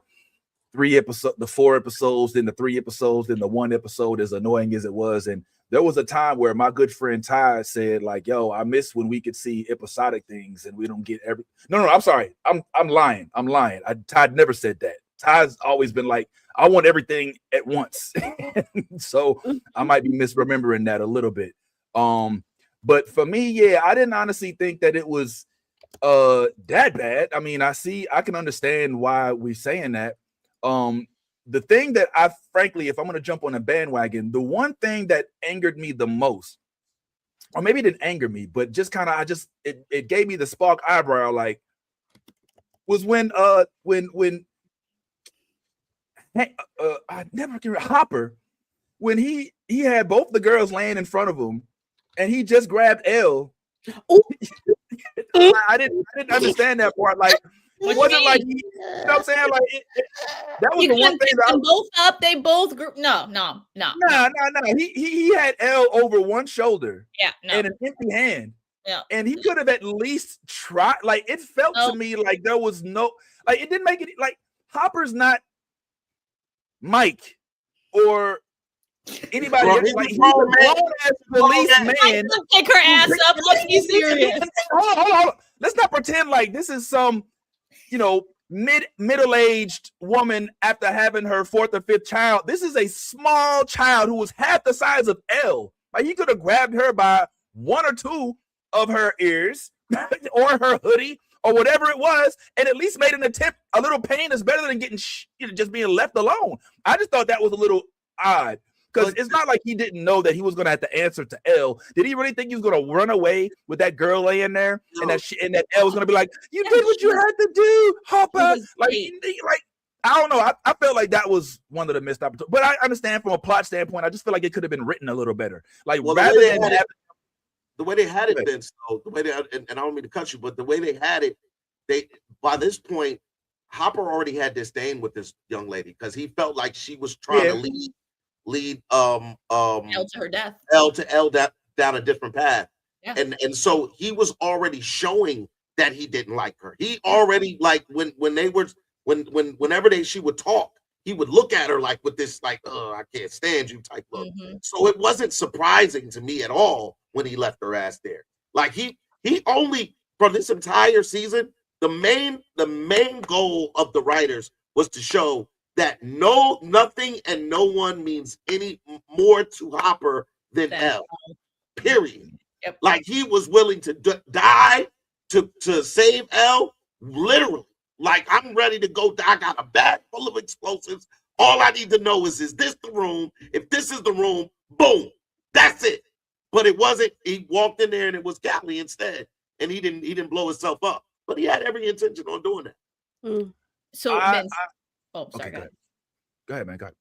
4 episodes, then the 3 episodes, then the 1 episode, as annoying as it was. And there was a time where my good friend Ty said, like, yo, I miss when we could see episodic things and we don't get every. No, I'm sorry. I'm lying. Ty never said that. Ty's always been like, I want everything at once. So I might be misremembering that a little bit. But for me, yeah, I didn't honestly think that it was that bad. I mean, I can understand why we're saying that. The thing that I frankly, if I'm going to jump on a bandwagon, the one thing that angered me the most, or maybe it didn't anger me, but just kind of, it gave me the spark eyebrow, like, was when I never can remember Hopper, when he had both the girls laying in front of him, and he just grabbed Elle. I didn't understand that part. Like, it wasn't like he, you know what I'm saying? Like that was the one thing that them both up. They both grew. No. He had Elle over one shoulder, and an empty hand. Yeah, and he could have at least tried. Like, it felt to me like there was no, like, it didn't make it like Hopper's not Mike or anybody else. Like, he's a grown-ass policeman. Pick her ass up. Let's be serious. Hold on. Let's not pretend like this is some, middle-aged woman after having her 4th or 5th child. This is a small child who was half the size of Elle. Like, he could have grabbed her by 1 or 2 of her ears or her hoodie or whatever it was, and at least made an attempt. A little pain is better than getting just being left alone. I just thought that was a little odd. Because it's not like he didn't know that he was going to have to answer to Elle. Did he really think he was going to run away with that girl laying there, and that Elle was going to be like, "You did what you had to do, Hopper"? Like, I don't know. I felt like that was one of the missed opportunities. But I understand from a plot standpoint. I just feel like it could have been written a little better. Like, rather than the way they had it, Vince, though, the way and I don't mean to cut you, but the way they had it, by this point, Hopper already had disdain with this young lady because he felt like she was trying to lead Elle to her death. Elle down a different path. Yeah. And so he was already showing that he didn't like her. He already, like, whenever she would talk, he would look at her like with this, like, "Oh, I can't stand you" type look. Mm-hmm. So it wasn't surprising to me at all when he left her ass there. Like, he only, for this entire season, the main goal of the writers was to show that nothing and no one means any more to Hopper than Elle. Period. Yep. Like, he was willing to die to save Elle, literally. Like, I'm ready to go. I got a bag full of explosives. All I need to know is this the room? If this is the room, boom, that's it. But it wasn't. He walked in there and it was Callie instead, and he didn't blow himself up. But he had every intention on doing that. Mm. So, sorry. Okay, go ahead, man. Go ahead.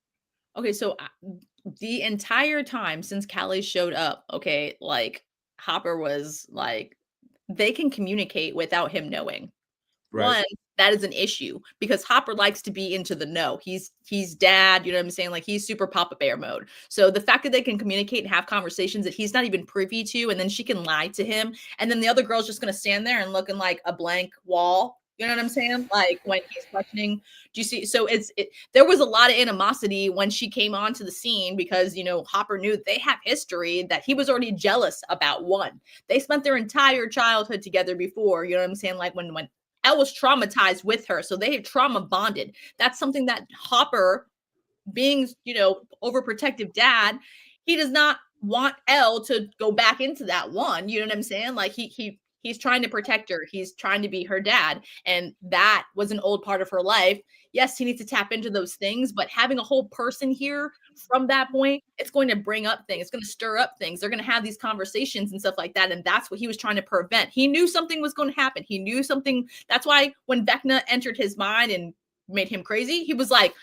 Okay, so the entire time since Callie showed up, okay, like, Hopper was like, they can communicate without him knowing. Right. One, that is an issue because Hopper likes to be into the know. He's dad, you know what I'm saying? Like, he's super Papa Bear mode. So the fact that they can communicate and have conversations that he's not even privy to, and then she can lie to him, and then the other girl's just gonna stand there and looking like a blank wall. You know what I'm saying? Like, when he's questioning, do you see? So there was a lot of animosity when she came onto the scene because, Hopper knew they have history that he was already jealous about. One, they spent their entire childhood together before, you know what I'm saying? Like, when Elle was traumatized with her, so they had trauma bonded. That's something that Hopper, being, overprotective dad, he does not want Elle to go back into that one. You know what I'm saying? Like, he's trying to protect her. He's trying to be her dad. And that was an old part of her life. Yes, he needs to tap into those things, but having a whole person here from that point, it's going to bring up things. It's going to stir up things. They're going to have these conversations and stuff like that. And that's what he was trying to prevent. He knew something was going to happen. He knew something. That's why when Vecna entered his mind and made him crazy, he was like,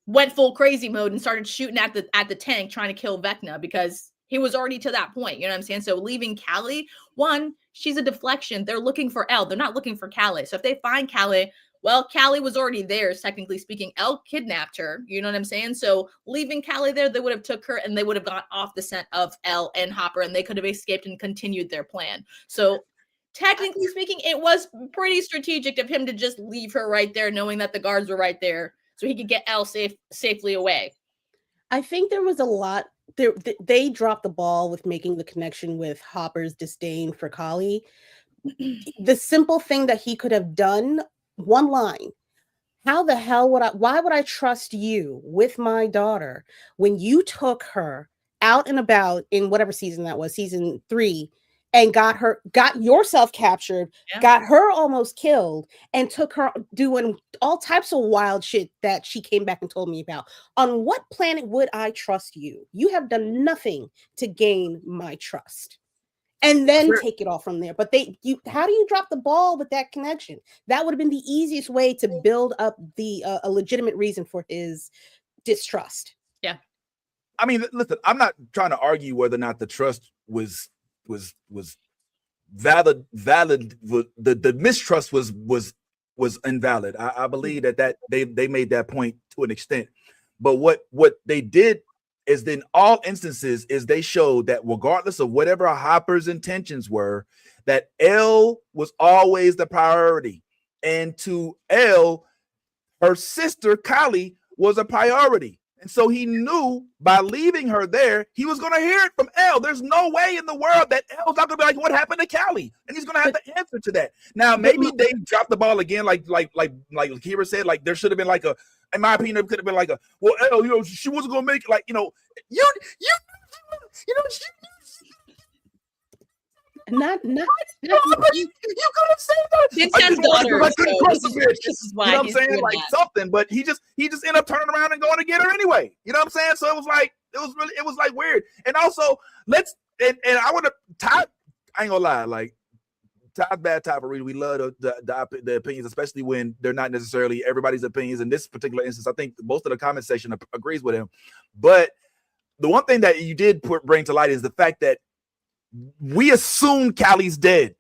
went full crazy mode and started shooting at the tank, trying to kill Vecna because He was already to that point. You know what I'm saying? So leaving Callie, one, she's a deflection. They're looking for Elle. They're not looking for Callie. So if they find Callie, well, Callie was already there, technically speaking. Elle kidnapped her. You know what I'm saying? So leaving Callie there, they would have took her and they would have got off the scent of Elle and Hopper, and they could have escaped and continued their plan. So technically speaking, it was pretty strategic of him to just leave her right there, knowing that the guards were right there, so he could get Elle safely away. I think there was a lot. They dropped the ball with making the connection with Hopper's disdain for Kali. The simple thing that he could have done, one line. How the hell why would I trust you with my daughter when you took her out and about in whatever season that was, season 3, and got yourself captured, got her almost killed, and took her doing all types of wild shit that she came back and told me about. On what planet would I trust you? You have done nothing to gain my trust. And then take it all from there. But how do you drop the ball with that connection? That would have been the easiest way to build up a legitimate reason for his distrust. Yeah. I mean, listen, I'm not trying to argue whether or not the trust was valid. The mistrust was invalid. I believe that they made that point to an extent. But what they did is, in all instances, is they showed that regardless of whatever Hopper's intentions were, that Elle was always the priority. And to Elle, her sister, Kali, was a priority. And so he knew by leaving her there, he was going to hear it from Elle. There's no way in the world that Elle's not going to be like, what happened to Kali? And he's going to have the answer to that. Now, maybe they dropped the ball again, like Kira said, like there should have been like in my opinion, it could have been like well, Elle, she wasn't going to make it, like, you not you could have said that. Vincent's daughter. I couldn't cross the bridge. This is You why know what I'm he's saying? doing Like that. something, but he just ended up turning around and going to get her anyway. You know what I'm saying? So it was like weird. And also, and I want to Todd, I ain't gonna lie, like Todd's bad type of reader. We love the opinions, especially when they're not necessarily everybody's opinions. In this particular instance, I think most of the comment section agrees with him. But the one thing that you did bring to light is the fact that we assumed Callie's dead.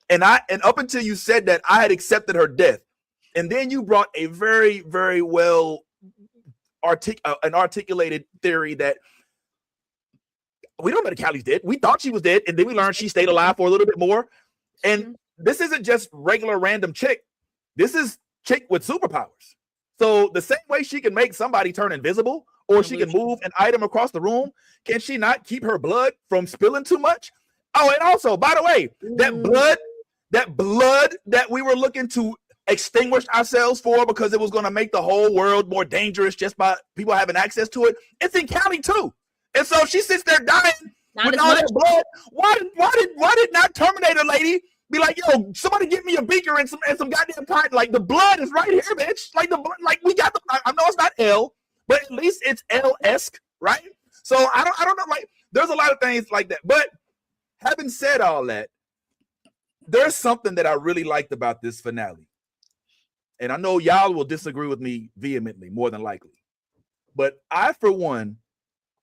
And up until you said that, I had accepted her death. And then you brought a very, very well articulated theory that we don't know that Callie's dead. We thought she was dead, and then we learned she stayed alive for a little bit more. And this isn't just regular random chick. This is chick with superpowers. So the same way she can make somebody turn invisible, or she can move an item across the room, can she not keep her blood from spilling too much? Oh, and also, by the way, that blood that we were looking to extinguish ourselves for because it was going to make the whole world more dangerous just by people having access to it, it's in Callie too. And so she sits there dying with all that blood. Why did not Terminator lady be like, yo, somebody get me a beaker and some goddamn cotton? Like, the blood is right here, bitch. Like, the blood, like, we got the, I know it's not L, but at least it's L-esque, right? So I don't know, like, there's a lot of things like that. But having said all that, there's something that I really liked about this finale. And I know y'all will disagree with me vehemently, more than likely. But I, for one,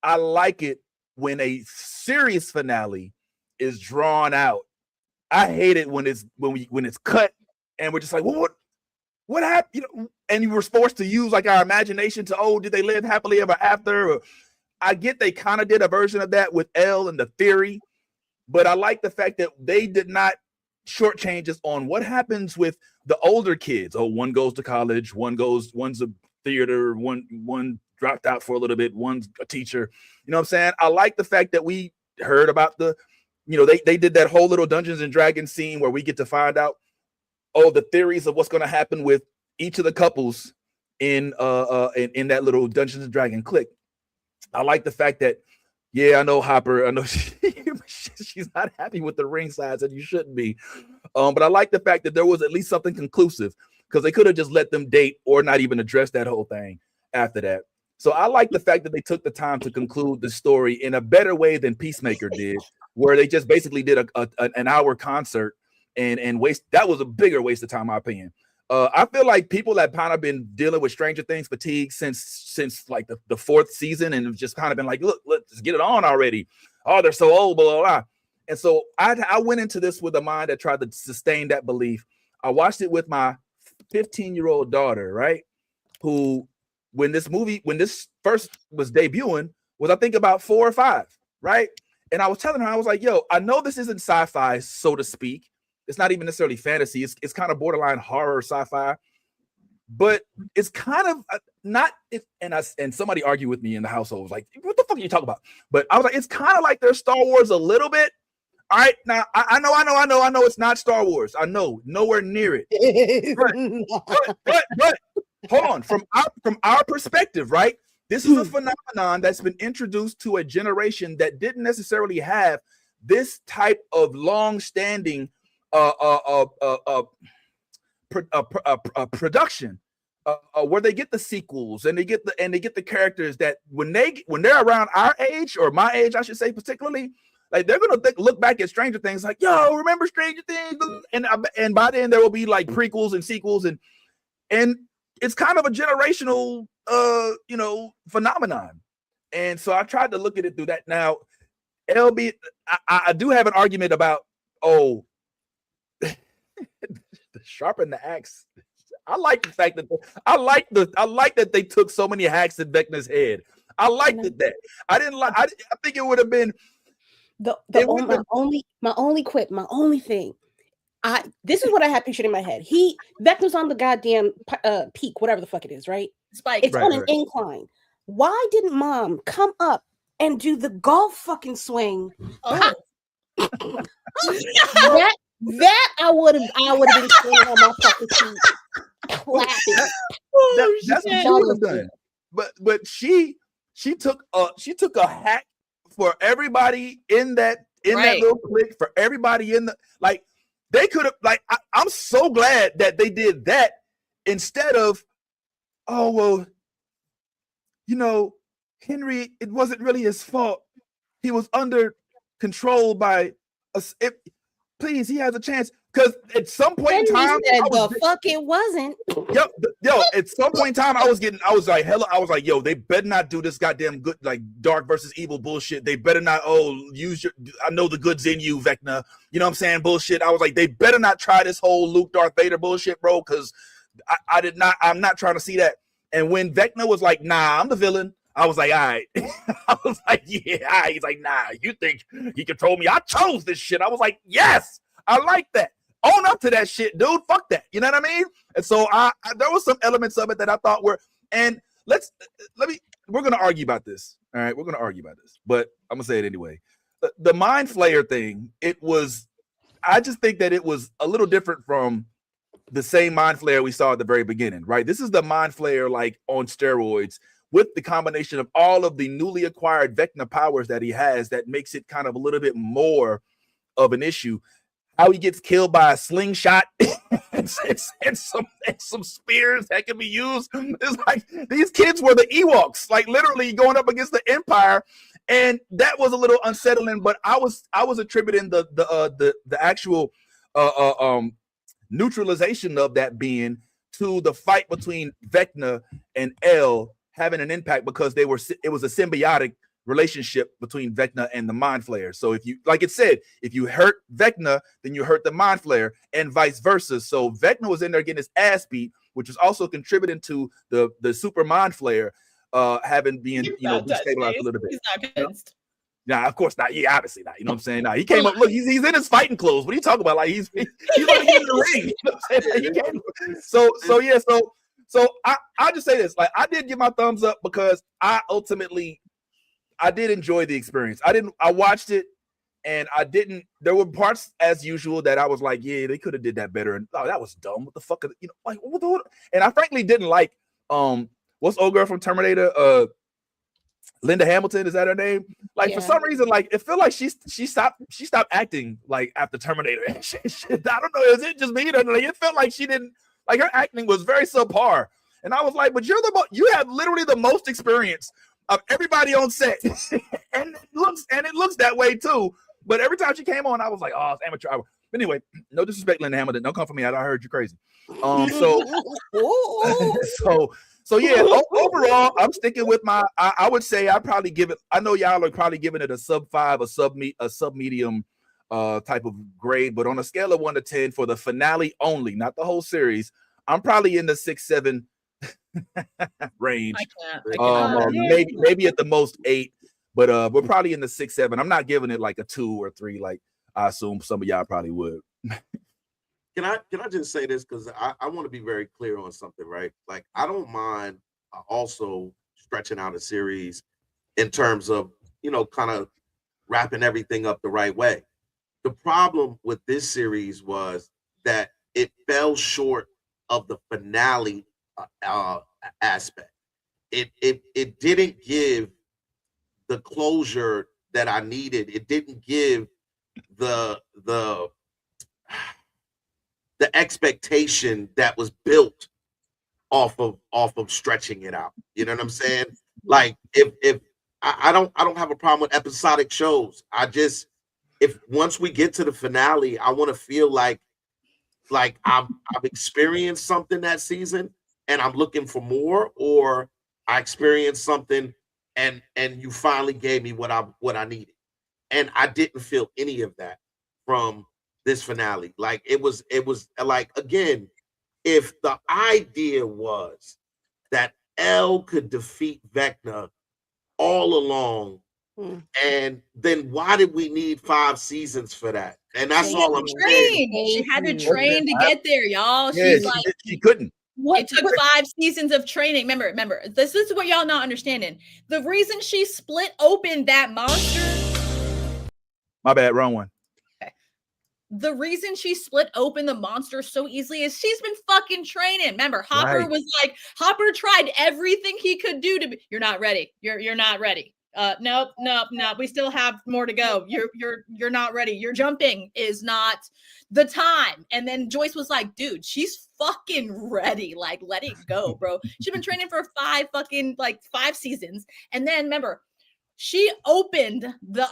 I like it when a serious finale is drawn out. I hate it when it's cut and we're just like, well, what happened? You know, and you were forced to use like our imagination to, did they live happily ever after? Or, I get they kind of did a version of that with Elle and the theory, but I like the fact that they did not shortchange us on what happens with the older kids. Oh, one goes to college, one's a theater, one dropped out for a little bit, one's a teacher. You know what I'm saying? I like the fact that we heard about they did that whole little Dungeons and Dragons scene where we get to find out, the theories of what's going to happen with each of the couples in that little Dungeons and Dragons clique. I like the fact that, I know Hopper, I know she's not happy with the ring size, and you shouldn't be. But I like the fact that there was at least something conclusive, because they could have just let them date or not even address that whole thing after that. So I like the fact that they took the time to conclude the story in a better way than Peacemaker did, where they just basically did an hour concert and waste. That was a bigger waste of time, in my opinion. I feel like people have kind of been dealing with Stranger Things fatigue since like the fourth season, and have just kind of been like, look, let's get it on already. oh, they're so old, blah, blah, blah. And so I went into this with a mind that tried to sustain that belief. I watched it with my 15-year-old daughter, right? Who, when this first was debuting, was I think about 4 or 5, right? And I was telling her, I was like, yo, I know this isn't sci-fi, so to speak. It's not even necessarily fantasy. It's kind of borderline horror sci-fi. But it's kind of not, and somebody argued with me in the household, was like, what the fuck are you talking about? But I was like, it's kind of like their Star Wars a little bit. All right, now I know it's not Star Wars. I know, nowhere near it. But hold on, from our perspective, right? This is a phenomenon that's been introduced to a generation that didn't necessarily have this type of long-standing production, where they get the sequels and they get the characters that when they're around our age, or my age, I should say, particularly, like they're gonna look back at Stranger Things like, yo, remember Stranger Things? And by then there will be like prequels and sequels, and it's kind of a generational phenomenon. And so I tried to look at it through that. Now, LB, I do have an argument about sharpen the axe. I like the fact that I like that they took so many hacks at Vecna's head. I liked it that. I didn't like. I think it would have been my only thing. This is what I had pictured in my head. Vecna's on the goddamn peak, whatever the fuck it is, right? Spike. It's on an incline. Why didn't Mom come up and do the golf fucking swing? Oh. that I would have been standing on my fucking feet, clapping. That's what she would have done. But she took a hack for everybody in that little clique, for everybody in the, like, they could have, like, I'm so glad that they did that instead of, oh, well, Henry, it wasn't really his fault. He was under control by us. Please, he has a chance. Because at some point in time, it wasn't. Yo, at some point in time, I was like, yo, they better not do this goddamn good, like, dark versus evil bullshit. They better not, I know the good's in you, Vecna. You know what I'm saying? Bullshit. I was like, they better not try this whole Luke Darth Vader bullshit, bro, because I'm not trying to see that. And when Vecna was like, nah, I'm the villain, I was like, all right. I was like, yeah, all right. He's like, nah, you think he controlled me? I chose this shit. I was like, yes, I like that. Own up to that shit, dude. Fuck that. You know what I mean? And so there was some elements of it that I thought were, and we're going to argue about this. All right. We're going to argue about this, but I'm going to say it anyway. The Mind Flayer thing, I just think that it was a little different from the same Mind Flayer we saw at the very beginning, right? This is the Mind Flayer, like, on steroids, with the combination of all of the newly acquired Vecna powers that he has, that makes it kind of a little bit more of an issue. How he gets killed by a slingshot and some spears that can be used. It's like these kids were the Ewoks, like literally going up against the Empire, and that was a little unsettling. But I was attributing the actual neutralization of that being to the fight between Vecna and El having an impact, because it was a symbiotic relationship between Vecna and the Mind Flayer. So if you, like it said, if you hurt Vecna, then you hurt the Mind Flayer, and vice versa. So Vecna was in there getting his ass beat, which was also contributing to the Super Mind Flayer having been destabilized a little bit. He's not convinced. Nah, of course not. Yeah, obviously not. You know what I'm saying? Nah, he came up. Look, he's in his fighting clothes. What are you talking about? Like he's going to get in the ring. You know what I'm saying? So I'll just say this. Like, I did give my thumbs up because I did enjoy the experience. I watched it, and there were parts as usual that I was like, yeah, they could have did that better. And that was dumb. What the fuck? Like, what? And I frankly didn't like, what's old girl from Terminator? Linda Hamilton, is that her name? Like, for some reason, like, it felt like she stopped acting like after Terminator. I don't know. Is it just me? Like, it felt like she didn't, like, her acting was very subpar. And I was like, but you have literally the most experience of everybody on set. and it looks that way too. But every time she came on, I was like, oh, it's amateur hour. But anyway, no disrespect, Linda Hamilton. Don't come for me. I heard you crazy. So yeah. Overall, I'm sticking with my. I would say I probably give it. I know y'all are probably giving it a sub 5, a sub medium type of grade, but on a scale of 1 to 10 for the finale only, not the whole series, I'm probably in the 6-7 range. Maybe at the most 8, but we're probably in the 6-7. I'm not giving it like a 2 or 3, like I assume some of y'all probably would. Can I just say this, because I want to be very clear on something, right? Like, I don't mind also stretching out a series in terms of, kind of wrapping everything up the right way. The problem with this series was that it fell short of the finale aspect. It didn't give the closure that I needed. It didn't give the expectation that was built off of stretching it out. You know what I'm saying? Like, if I don't have a problem with episodic shows. If once we get to the finale, I want to feel like I've experienced something that season and I'm looking for more, or I experienced something and you finally gave me what I needed. And I didn't feel any of that from this finale. Like, it was like, again, if the idea was that Elle could defeat Vecna all along, and then why did we need 5 seasons for that? And that's all I'm saying. She had to train to get there, y'all. Yeah, she couldn't. It took 5 seasons of training. Remember, this is what y'all not understanding. The reason she split open that monster. My bad, wrong one. Okay. The reason she split open the monster so easily is she's been fucking training. Remember, Hopper was like, Hopper tried everything he could do to be. You're not ready. You're not ready. Nope. We still have more to go. You're not ready. Your jumping is not the time. And then Joyce was like, dude, she's fucking ready. Like, let it go, bro. She's been training for 5 seasons. And then remember, she opened the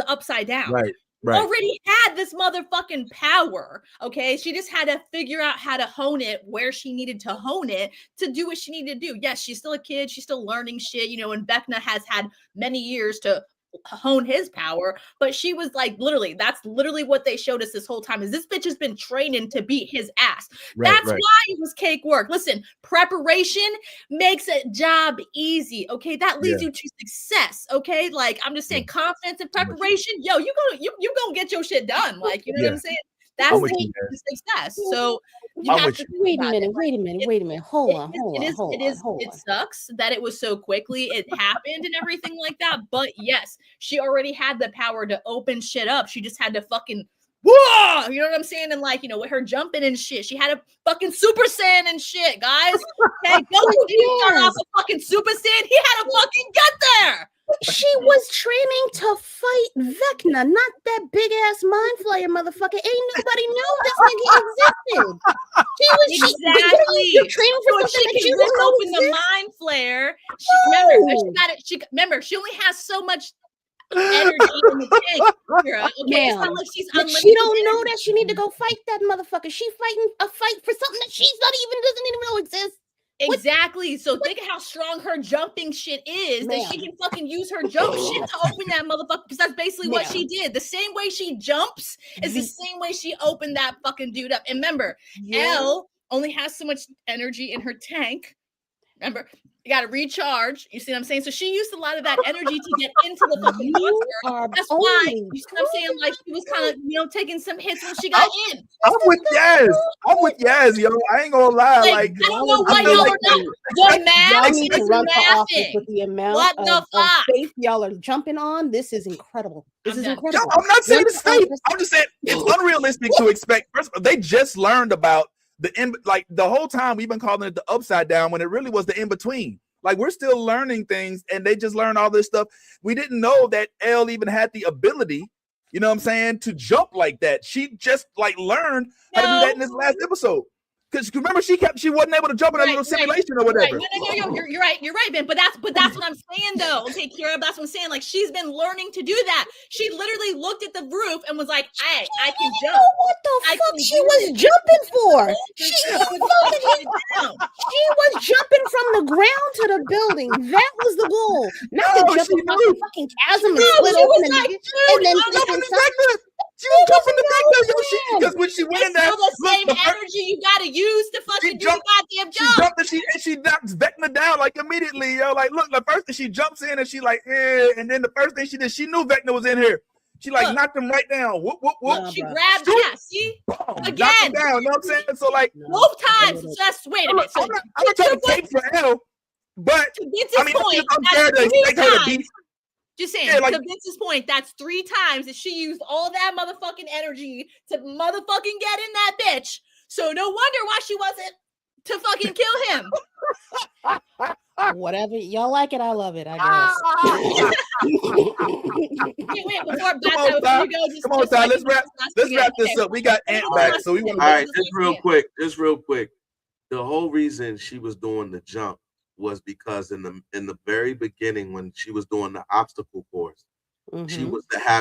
upside down. Right. Already had this motherfucking power. Okay. She just had to figure out how to hone it where she needed to hone it to do what she needed to do. Yes, she's still a kid. She's still learning shit, and Vecna has had many years to hone his power, but she was like, that's literally what they showed us this whole time, is this bitch has been training to beat his ass. That's why it was cake work. Listen, preparation makes a job easy. Okay, that leads you to success. Okay, like, I'm just saying, confidence and preparation, yo, you gonna get your shit done. Like, you know what I'm saying? That's the success. So wait a minute. Hold on. It sucks that it was so quickly. It happened and everything like that. But yes, she already had the power to open shit up. She just had to fucking whoa, you know what I'm saying? And like, with her jumping and shit, she had a fucking Super Saiyan and shit, guys. Okay, Goku didn't start off a fucking Super Saiyan. He had to fucking get there. She was training to fight Vecna, not that big ass mind flayer motherfucker. Ain't nobody know this nigga existed. Exactly. Training for so she can rip open the mind flare. Remember, she only has so much energy in the tank. Okay, it's not like she's but she don't know that she need to go fight that motherfucker. She fighting a fight for something that doesn't even know exists. Exactly. So think of how strong her jumping shit is, that she can fucking use her jump shit to open that motherfucker, because that's basically what she did. The same way she jumps is the same way she opened that fucking dude up. And remember, Elle only has so much energy in her tank. Remember, you got to recharge. You see what I'm saying? So she used a lot of that energy to get into the fucking monster. That's why, you see what I'm saying? Like, she was kind of, taking some hits when she got in. I'm with Yaz, yo. I ain't gonna lie. Like, I don't know why y'all are not. The math need to run for office with the amount of faith y'all are jumping on. This is incredible. This is incredible. I'm not saying it's safe. I'm just saying it's unrealistic to expect. First of all, they just learned about the whole time we've been calling it the upside down when it really was the in between. Like, we're still learning things, and they just learned all this stuff. We didn't know that Elle even had the ability, to jump like that. She just learned how to do that in this last episode. Because remember, she wasn't able to jump in a little simulation or whatever. Right. No, you're right, Ben. But that's what I'm saying, though. Okay, Kira, that's what I'm saying. Like, she's been learning to do that. She literally looked at the roof and was like, "Hey, I can jump." What the fuck she was jumping for? She was jumping from the ground to the building. That was the goal, not to jump across the fucking chasm and split open and then flip inside. She was jumping the back there, because when she went in there, the same energy you gotta use to fucking do the goddamn jump. She jumped and she knocks Vecna down like immediately, yo. Like, look, the first thing she jumps in and she like, and then the first thing she did, she knew Vecna was in here. She like knocked him right down. Whoop, whoop, whoop. She grabbed, see? Again. Knocked him down, you know what I'm saying? So like both times, just wait a minute. I'm not trying to take for L, but I mean, point, I'm scared to take her to beat. Just saying, to Vince's point, that's 3 times that she used all that motherfucking energy to motherfucking get in that bitch. So no wonder why she wasn't to fucking kill him. Whatever. Y'all like it, I love it, I guess. Wait, before you go, come on, Ty, let's wrap this up. We got Ant back, so we want all right, just real quick. The whole reason she was doing the jump was because in the very beginning, when she was doing the obstacle course,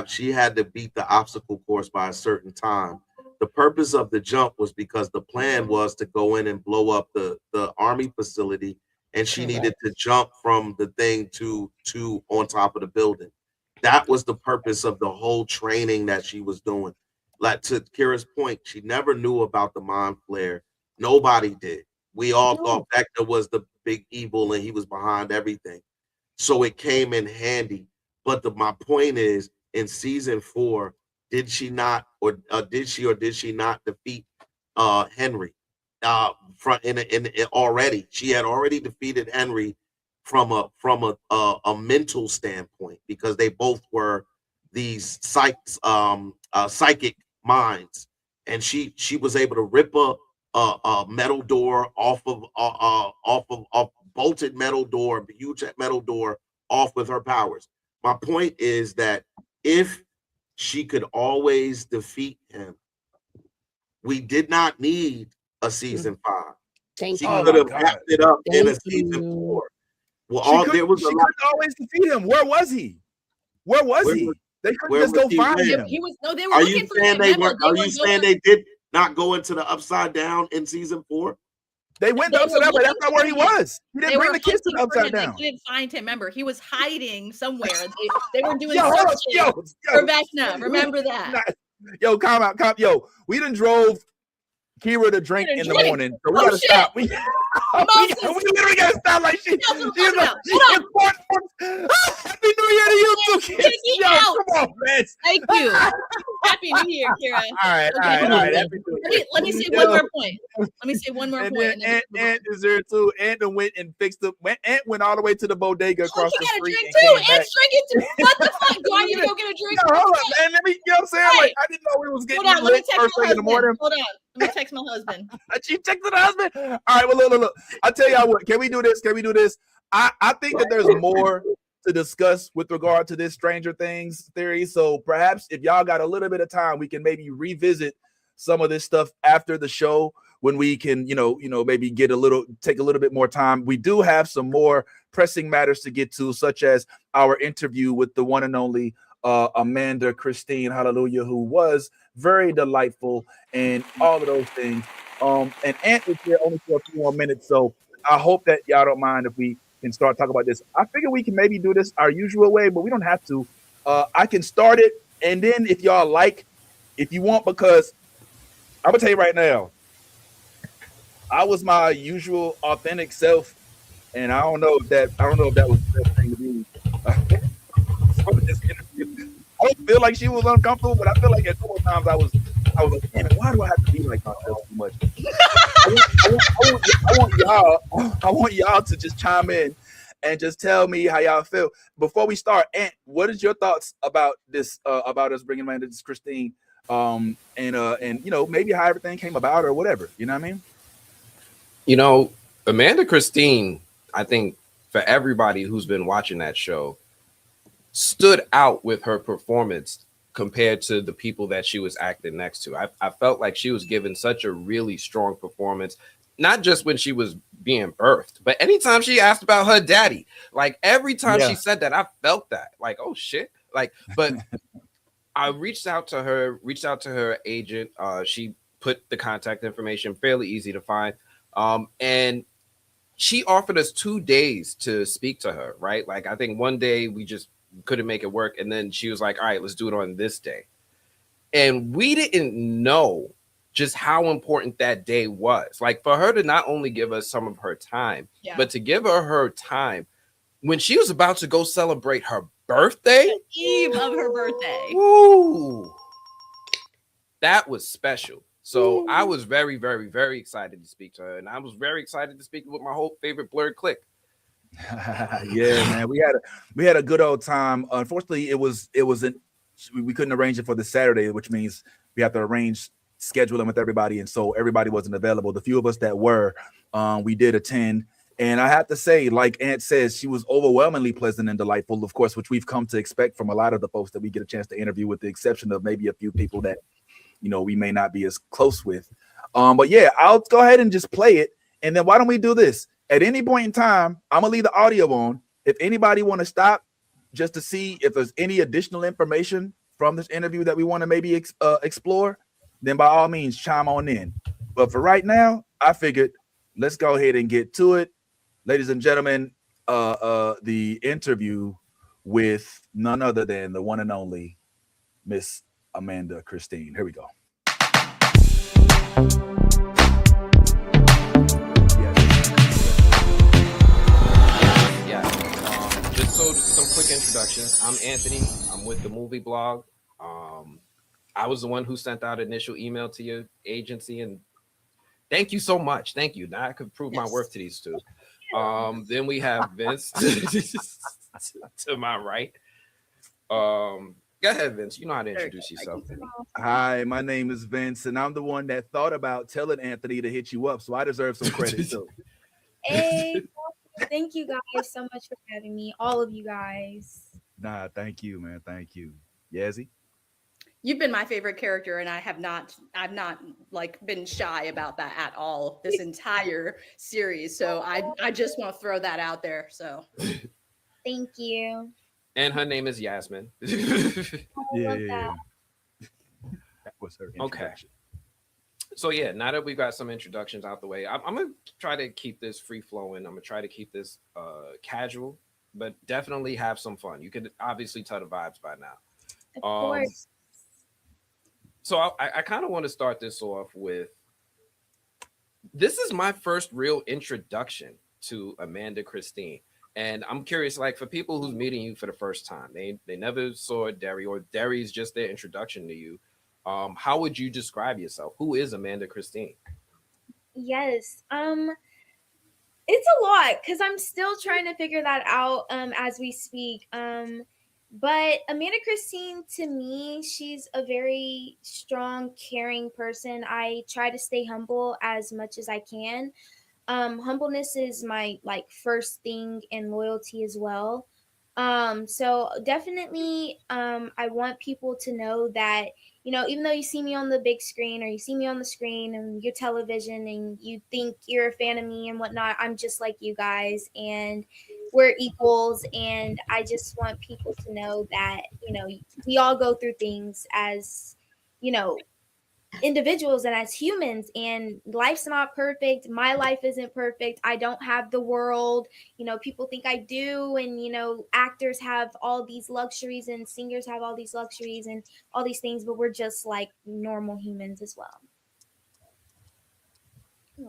she had to beat the obstacle course by a certain time. The purpose of the jump was because the plan was to go in and blow up the army facility, and she needed to jump from the thing to on top of the building. That was the purpose of the whole training that she was doing. Like, to Kira's point, she never knew about the mind flare. Nobody did. We all thought Vecna was the big evil and he was behind everything. So it came in handy. But my point is, in season 4, did she not defeat Henry? Already, she had already defeated Henry from a mental standpoint, because they both were these psychic minds, and she was able to rip a metal door off of bolted metal door, huge metal door off with her powers. My point is that if she could always defeat him, we did not need a season 5. She could have wrapped it up in a season 4. Well, she couldn't always defeat him. Where was he? They couldn't just go find him. He was they were looking for him. Are you saying they did not go into the upside down in season 4? They went to upside down, but that's not where he was. He didn't bring the kids to the upside down. They couldn't find him. Remember, he was hiding somewhere. They were doing searching for Vecna. Remember that. Yo, calm out. Yo, we done drove Kira to drink in the morning, so we gotta stop. We literally gotta stop. Like she's like, Happy New Year to you too, kids. Yo, come on, man. Thank you. Happy New Year, Kira. All right. Let me say one more point. Ant is there too. Ant went and fixed up. Ant went all the way to the bodega across the street. He got a drink too. Ant's drinking too. What the fuck? Do I need to go get a drink? Yo, hold up, man. Let me. You know what I'm saying? Like, I didn't know we was getting lit first thing in the morning. Hold on. Let me text my husband. She texted the husband. All right. Well, look. I'll tell y'all what. Can we do this? I think that there's more to discuss with regard to this Stranger Things theory. So perhaps if y'all got a little bit of time, we can maybe revisit some of this stuff after the show, when we can, maybe take a little bit more time. We do have some more pressing matters to get to, such as our interview with the one and only Amanda Christine, hallelujah, who was very delightful and all of those things. And Ant is here only for a few more minutes, so I hope that y'all don't mind if we can start talking about this. I figure we can maybe do this our usual way, but we don't have to. I can start it, and then if y'all like, if you want, because I'm gonna tell you right now, I was my usual authentic self, and I don't know if that was the best thing to do. I don't feel like she was uncomfortable, but I feel like at a couple of times I was like, damn it, why do I have to be like myself too much? I want y'all to just chime in and just tell me how y'all feel. Before we start, Ant, what is your thoughts about this, about us bringing Amanda to Christine, and maybe how everything came about or whatever, you know what I mean? Amanda Christine, I think for everybody who's been watching that show, stood out with her performance compared to the people that she was acting next to. I felt like she was giving such a really strong performance, not just when she was being birthed, but anytime she asked about her daddy. Like every time she said that, I felt that. Like, oh shit. Like, but I reached out to her agent. She put the contact information, fairly easy to find. And she offered us 2 days to speak to her, right? Like, I think one day we just couldn't make it work. And then she was like, all right, let's do it on this day. And we didn't know just how important that day was. Like, for her to not only give us some of her time, but to give her time when she was about to go celebrate her birthday. The eve of her birthday. Ooh, that was special. So I was very, very, very excited to speak to her. And I was very excited to speak with my whole favorite blurred clique. Yeah, man. We had a good old time. Unfortunately, we couldn't arrange it for the Saturday, which means we have to arrange scheduling with everybody, and so everybody wasn't available. The few of us that were, we did attend, and I have to say, like Ant says, she was overwhelmingly pleasant and delightful, of course, which we've come to expect from a lot of the folks that we get a chance to interview, with the exception of maybe a few people that, you know, we may not be as close with. But yeah, I'll go ahead and just play it, and then why don't we do this? At any point in time, I'm gonna leave the audio on. If anybody want to stop just to see if there's any additional information from this interview that we want to maybe explore, then by all means chime on in. But for right now, I figured let's go ahead and get to it. Ladies and gentlemen, the interview with none other than the one and only Miss Amanda Christine. Here we go. Just some quick introductions. I'm Anthony. I'm with the movie blog. I was the one who sent out initial email to your agency, and thank you so much. Thank you. Now I could prove my worth to these two. Then we have Vince to my right. Go ahead, Vince. You know how to introduce yourself. Hi, my name is Vince, and I'm the one that thought about telling Anthony to hit you up, so I deserve some credit too. Hey, thank you guys so much for having me, all of you guys. Nah, thank you, man. Thank you. Yazzie? You've been my favorite character, and I've not like been shy about that at all this entire series. So I just want to throw that out there. So thank you. And her name is Yasmin. Yeah. That was her introduction. Okay. So yeah, now that we've got some introductions out the way, I'm gonna try to keep this free flowing. I'm gonna try to keep this casual, but definitely have some fun. You could obviously tell the vibes by now. Of course. So I kind of want to start this off with, this is my first real introduction to Amanda Christine. And I'm curious, like, for people who's meeting you for the first time, they never saw Derry, or Derry's just their introduction to you. How would you describe yourself? Who is Amanda Christine? Yes. It's a lot because I'm still trying to figure that out as we speak. But Amanda Christine, to me, she's a very strong, caring person. I try to stay humble as much as I can. Humbleness is my first thing, and loyalty as well. So definitely, I want people to know that, you know, even though you see me on the big screen, or you see me on the screen and your television, and you think you're a fan of me and whatnot, I'm just like you guys, and we're equals. And I just want people to know that, you know, we all go through things as, you know, individuals and as humans, and life's not perfect. My life isn't perfect. I don't have the world, you know, people think I do. And, you know, actors have all these luxuries, and singers have all these luxuries and all these things, but we're just like normal humans as well.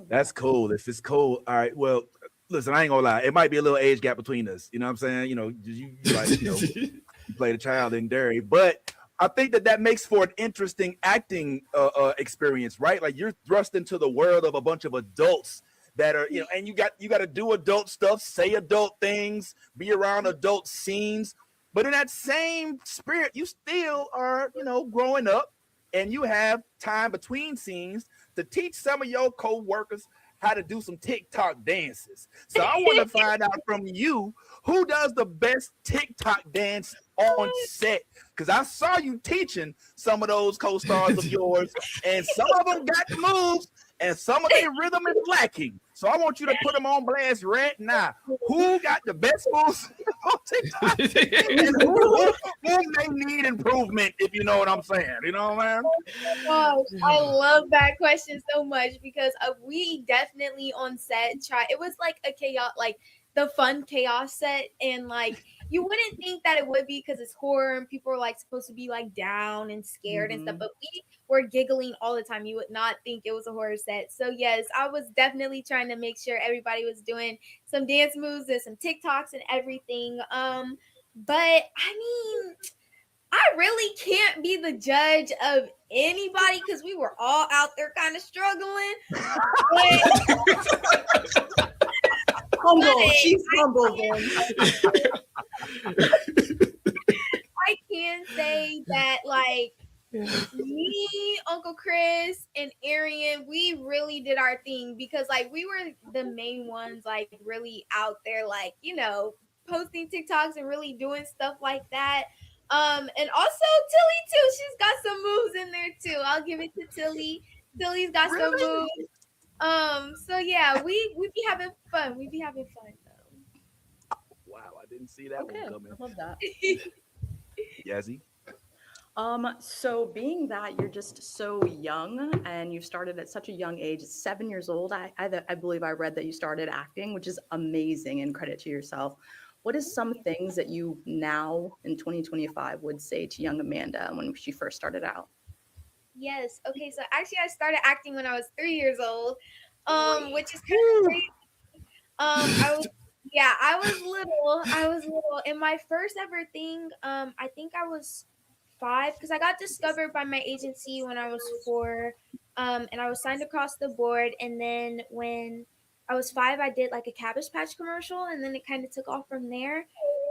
That's cool. If it's cool, all right. Well, listen, I ain't gonna lie. It might be a little age gap between us. You know what I'm saying? You know, you played a child in Derry, but I think that makes for an interesting acting experience, right? Like, you're thrust into the world of a bunch of adults that are, you know, and you got to do adult stuff, say adult things, be around adult scenes. But in that same spirit, you still are, you know, growing up, and you have time between scenes to teach some of your co-workers how to do some TikTok dances. So I want to find out from you, who does the best TikTok dance on set? Because I saw you teaching some of those co-stars of yours, and some of them got the moves, and some of their rhythm is lacking. So I want you to put them on blast right now. Who got the best moves on TikTok? And who may need improvement, if you know what I'm saying? You know what I mean? Gosh, I love that question so much because we definitely on set try. It was like a chaos, like the fun chaos set, and like you wouldn't think that it would be because it's horror and people are like supposed to be like down and scared and stuff, but we were giggling all the time. You would not think it was a horror set. So yes, I was definitely trying to make sure everybody was doing some dance moves and some TikToks and everything. But I mean, I really can't be the judge of anybody because we were all out there kind of struggling. Humble. She's humble. I can say that, like, me, Uncle Chris, and Arian, we really did our thing because, like, we were the main ones, like, really out there, like, you know, posting TikToks and really doing stuff like that. And also Tilly too. She's got some moves in there too. I'll give it to Tilly. Tilly's got some moves. So yeah, we be having fun. We be having fun though. Wow, I didn't see that one coming. I love that. Yazzie? So being that you're just so young and you started at such a young age, 7 years old, I believe I read that you started acting, which is amazing, and credit to yourself. What is some things that you now in 2025 would say to young Amanda when she first started out? Yes. Okay. So actually, I started acting when I was 3 years old, which is kind of crazy. I was little. And my first ever thing, I think I was 5 because I got discovered by my agency when I was 4, and I was signed across the board. And then when I was 5, I did like a Cabbage Patch commercial, and then it kind of took off from there.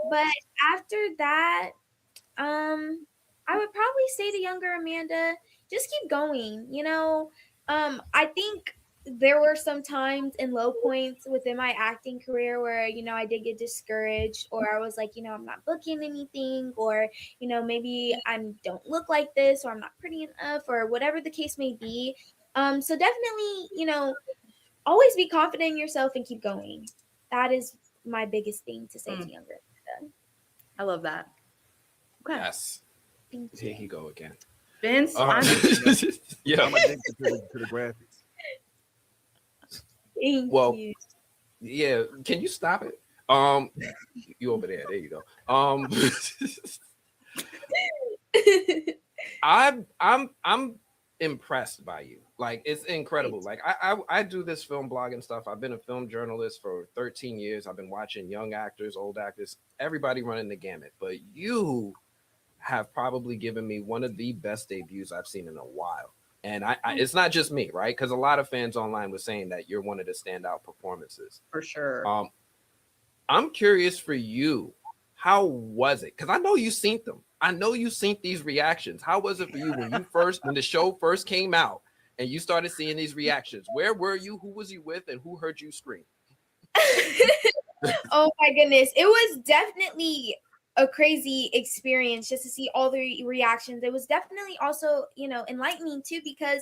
But after that, I would probably say to younger Amanda, just keep going. You know, I think there were some times and low points within my acting career where, you know, I did get discouraged, or I was like, you know, I'm not booking anything, or, you know, maybe I don't look like this, or I'm not pretty enough, or whatever the case may be. So definitely, you know, always be confident in yourself and keep going. That is my biggest thing to say to younger Amanda. I love that. Okay. Yes. Thank Here you. you go again. Vince, Yeah. I'm addicted to the graphics. Thank Well, you. yeah. Can you stop it? You over there. There you go. I'm impressed by you. Like, it's incredible. Like, I do this film blogging stuff. I've been a film journalist for 13 years. I've been watching young actors, old actors, everybody running the gamut. But you have probably given me one of the best debuts I've seen in a while. And I it's not just me, right? Because a lot of fans online were saying that you're one of the standout performances. for sure. I'm curious for you, how was it? Because I know you seen them. I know you seen these reactions. How was it for you when the show first came out and you started seeing these reactions? Where were you? Who was you with? And who heard you scream? Oh my goodness. It was definitely a crazy experience just to see all the reactions. It was definitely also, you know, enlightening too, because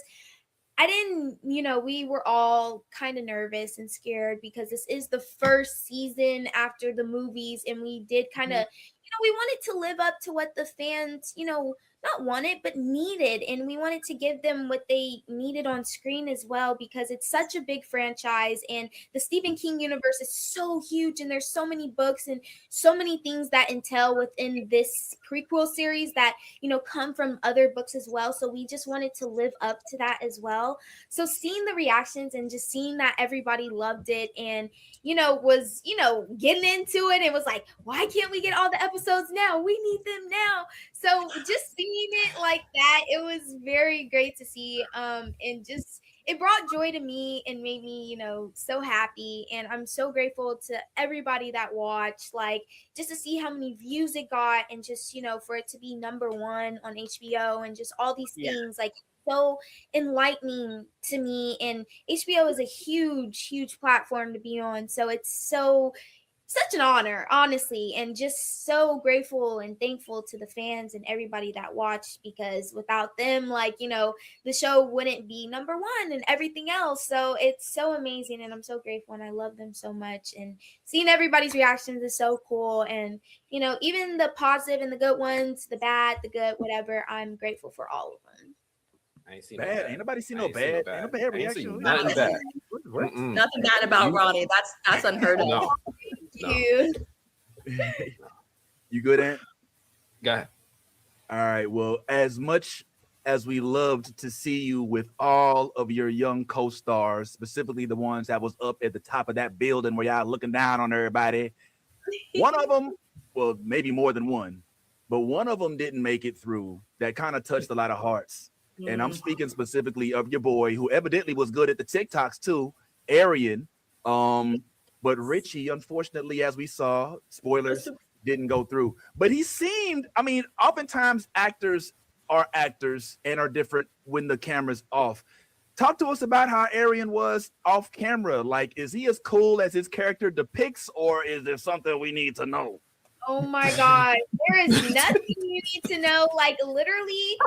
I didn't, you know, we were all kind of nervous and scared because this is the first season after the movies, and we did kind of, you know, we wanted to live up to what the fans, you know, not wanted, but needed. And we wanted to give them what they needed on screen as well, because it's such a big franchise and the Stephen King universe is so huge, and there's so many books and so many things that entail within this prequel series that, you know, come from other books as well. So we just wanted to live up to that as well. So seeing the reactions and just seeing that everybody loved it and, you know, was, you know, getting into it, and was like, why can't we get all the episodes now? We need them now. So just seeing it like that, it was very great to see. And just, it brought joy to me and made me, you know, so happy. And I'm so grateful to everybody that watched, like, just to see how many views it got, and just, you know, for it to be #1 on HBO and just all these things, like, so enlightening to me. And HBO is a huge platform to be on, so it's so such an honor, honestly, and just so grateful and thankful to the fans and everybody that watched, because without them, like, you know, the show wouldn't be number one and everything else. So it's so amazing, and I'm so grateful, and I love them so much, and seeing everybody's reactions is so cool. And, you know, even the positive and the good ones, the bad, the good, whatever, I'm grateful for all of them. I ain't seen Bad. no bad. Ain't nobody seen I no ain't seen no bad. Ain't no bad. bad I ain't seen reaction. nothing bad. What? Mm-mm. Nothing bad about Ronnie. That's unheard of. No. Thank you. You good, Ant? Go ahead. All right. Well, as much as we loved to see you with all of your young co-stars, specifically the ones that was up at the top of that building where y'all looking down on everybody, one of them, well, maybe more than one, but one of them didn't make it through. That kind of touched a lot of hearts. And I'm speaking specifically of your boy, who evidently was good at the TikToks too, Arian. But Richie, unfortunately, as we saw, spoilers, didn't go through. But he seemed, I mean, oftentimes actors are actors and are different when the camera's off. Talk to us about how Arian was off camera. Like, is he as cool as his character depicts, or is there something we need to know? Oh my God. There is nothing you need to know. Like, literally,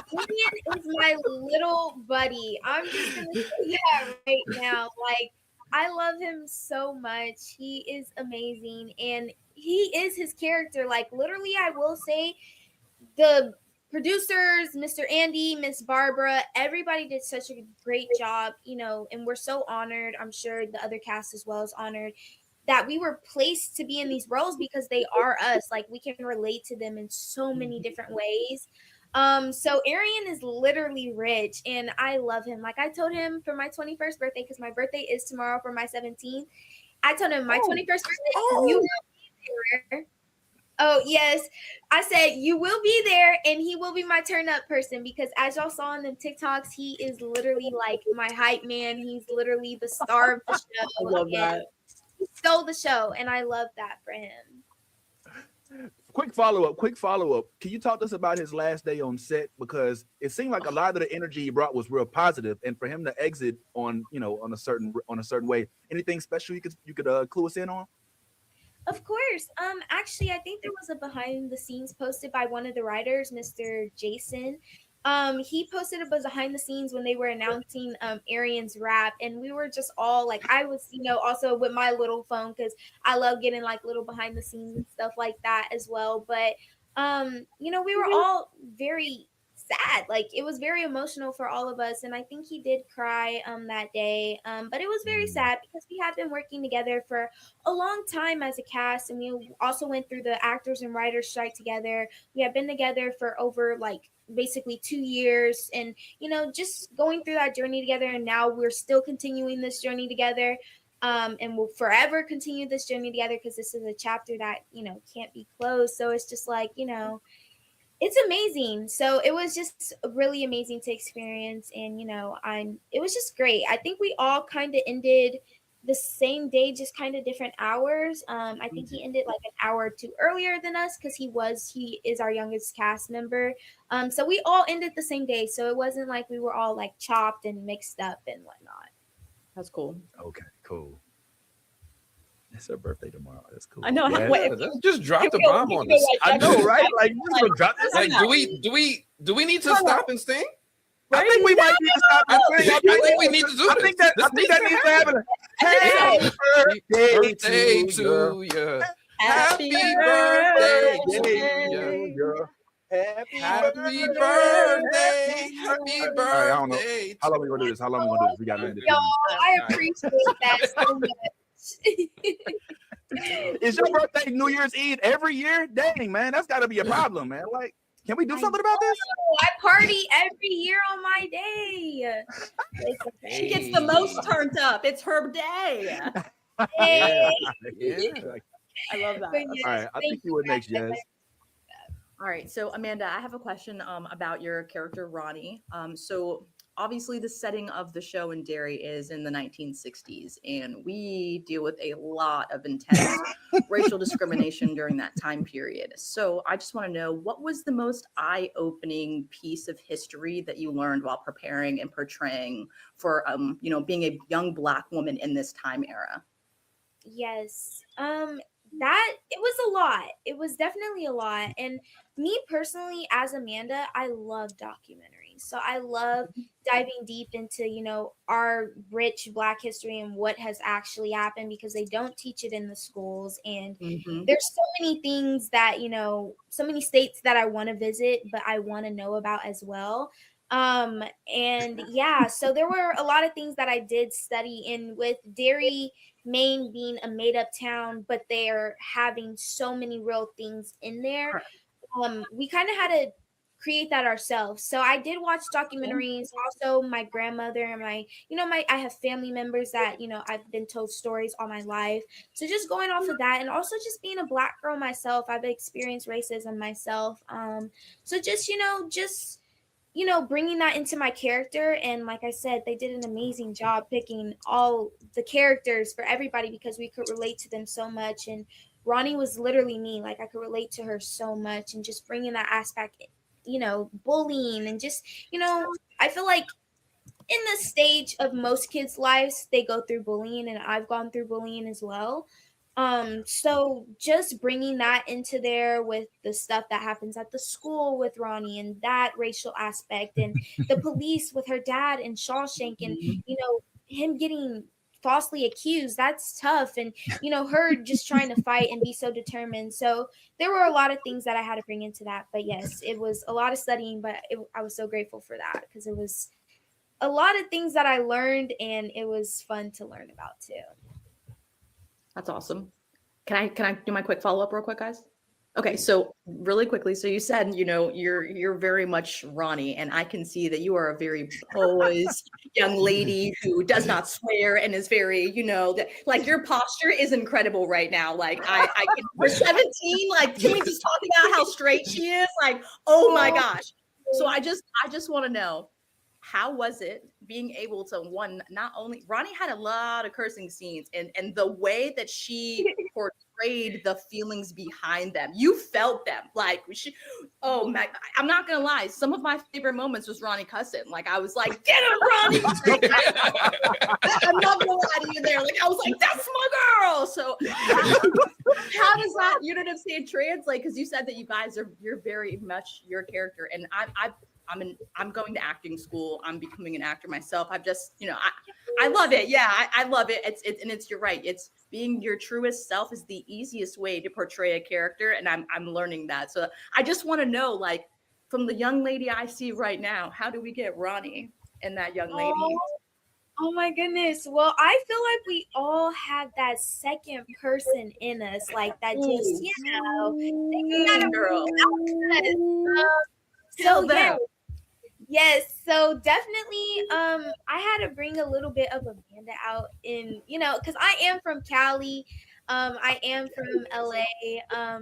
Julian is my little buddy. I'm just going to say that right now. Like, I love him so much. He is amazing. And he is his character. Like, literally, I will say the producers, Mr. Andy, Miss Barbara, everybody did such a great job, you know, and we're so honored. I'm sure the other cast as well is honored that we were placed to be in these roles, because they are us. Like, we can relate to them in so many different ways. So Arian is literally rich, and I love him. Like, I told him for my 21st birthday, because my birthday is tomorrow for my 17th. I told him my 21st birthday, you will be there. Oh, yes. I said, you will be there, and he will be my turn up person, because as y'all saw in the TikToks, he is literally like my hype man. He's literally the star of the show. I love that. He stole the show, and I love that for him. Quick follow-up. Can you talk to us about his last day on set? Because it seemed like a lot of the energy he brought was real positive, and for him to exit on, you know, on a certain way. Anything special you could clue us in on? Of course. Actually, I think there was a behind the scenes posted by one of the writers, Mr. Jason. He posted a behind the scenes when they were announcing Arian's rap, and we were just all like, I was, you know, also with my little phone, because I love getting like little behind the scenes and stuff like that as well. But you know, we were all very sad. Like, it was very emotional for all of us, and I think he did cry that day. But it was very sad, because we had been working together for a long time as a cast, and we also went through the actors and writers strike together. We have been together for over like basically 2 years, and, you know, just going through that journey together, and now we're still continuing this journey together. And we'll forever continue this journey together, because this is a chapter that, you know, can't be closed. So it's just like, you know, it's amazing. So it was just really amazing to experience. And, you know, it was just great. I think we all kind of ended the same day, just kind of different hours. I think he ended like an hour or two earlier than us, because he is our youngest cast member. So we all ended the same day. So it wasn't like we were all like chopped and mixed up and whatnot. That's cool. Okay, cool. It's her birthday tomorrow. That's cool. I know. Yeah. Wait, Just drop the bomb on us. I know, right? Like, you gonna drop this? Like, do we need to stop and sing? I think we might need to stop. I think we need to do I this. think that needs to happen. Happy birthday to you. Happy birthday to you. Happy birthday. Happy birthday. How long we gonna do this? We got a minute. Y'all, I appreciate that so much. Is your birthday New Year's Eve every year? Dang, man, that's got to be a problem, man. Like, can we do something about this? I party every year on my day. She gets the most turned up. It's her day. Hey. Yeah. I love that. But yes, All right, I think you were next, Jazz. All right. So, Amanda, I have a question about your character, Ronnie. So obviously the setting of the show in Derry is in the 1960s, and we deal with a lot of intense racial discrimination during that time period. So I just want to know, what was the most eye-opening piece of history that you learned while preparing and portraying for, you know, being a young Black woman in this time era? Yes. That it was a lot. It was definitely a lot. And me personally, as Amanda, I love documentaries. So I love diving deep into, our rich Black history and what has actually happened because they don't teach it in the schools. And there's so many things that, so many states that I want to visit, but I want to know about as well. And yeah, so there were a lot of things that I did study in with Derry, Maine being a made up town, but they're having so many real things in there. We kind of had to create that ourselves. So I did watch documentaries. Also, my grandmother and I have family members that, I've been told stories all my life. So just going off of that, and also just being a Black girl myself, I've experienced racism myself. So bringing that into my character. And like I said, they did an amazing job picking all the characters for everybody because we could relate to them so much. And Ronnie was literally me. Like I could relate to her so much, and just bringing that aspect, bullying and just, I feel like in the stage of most kids' lives, they go through bullying, and I've gone through bullying as well. So just bringing that into there with the stuff that happens at the school with Ronnie and that racial aspect, and the police with her dad and Shawshank, and him getting falsely accused, that's tough, and her just trying to fight and be so determined. So there were a lot of things that I had to bring into that. But yes, it was a lot of studying, but I was so grateful for that because it was a lot of things that I learned, and it was fun to learn about too. That's awesome. Can I do my quick follow-up real quick, guys? Okay, so really quickly, so you said, you're very much Ronnie, and I can see that you are a very poised young lady who does not swear and is very, like your posture is incredible right now. Like I can, for 17, like, can we just talk about how straight she is? Like, oh my gosh. So I just want to know, how was it being able to, not only Ronnie had a lot of cursing scenes, and the way that she portrayed the feelings behind them, you felt them. Like I'm not gonna lie, some of my favorite moments was Ronnie cussing. Like I was like, get him, Ronnie. I'm not gonna lie to you there. Like I was like, that's my girl. So how does that, you know what I'm saying, translate? Because you said that you guys you're very much your character, and I'm going to acting school. I'm becoming an actor myself. I've just, I love it. Yeah, I love it. It's you're right. It's being your truest self is the easiest way to portray a character, and I'm learning that. So I just want to know, like, from the young lady I see right now, how do we get Ronnie and that young lady? Oh my goodness. Well, I feel like we all have that second person in us, like that just, girl. So yeah. Yes, so definitely I had to bring a little bit of Amanda out in, because I am from Cali. I am from LA.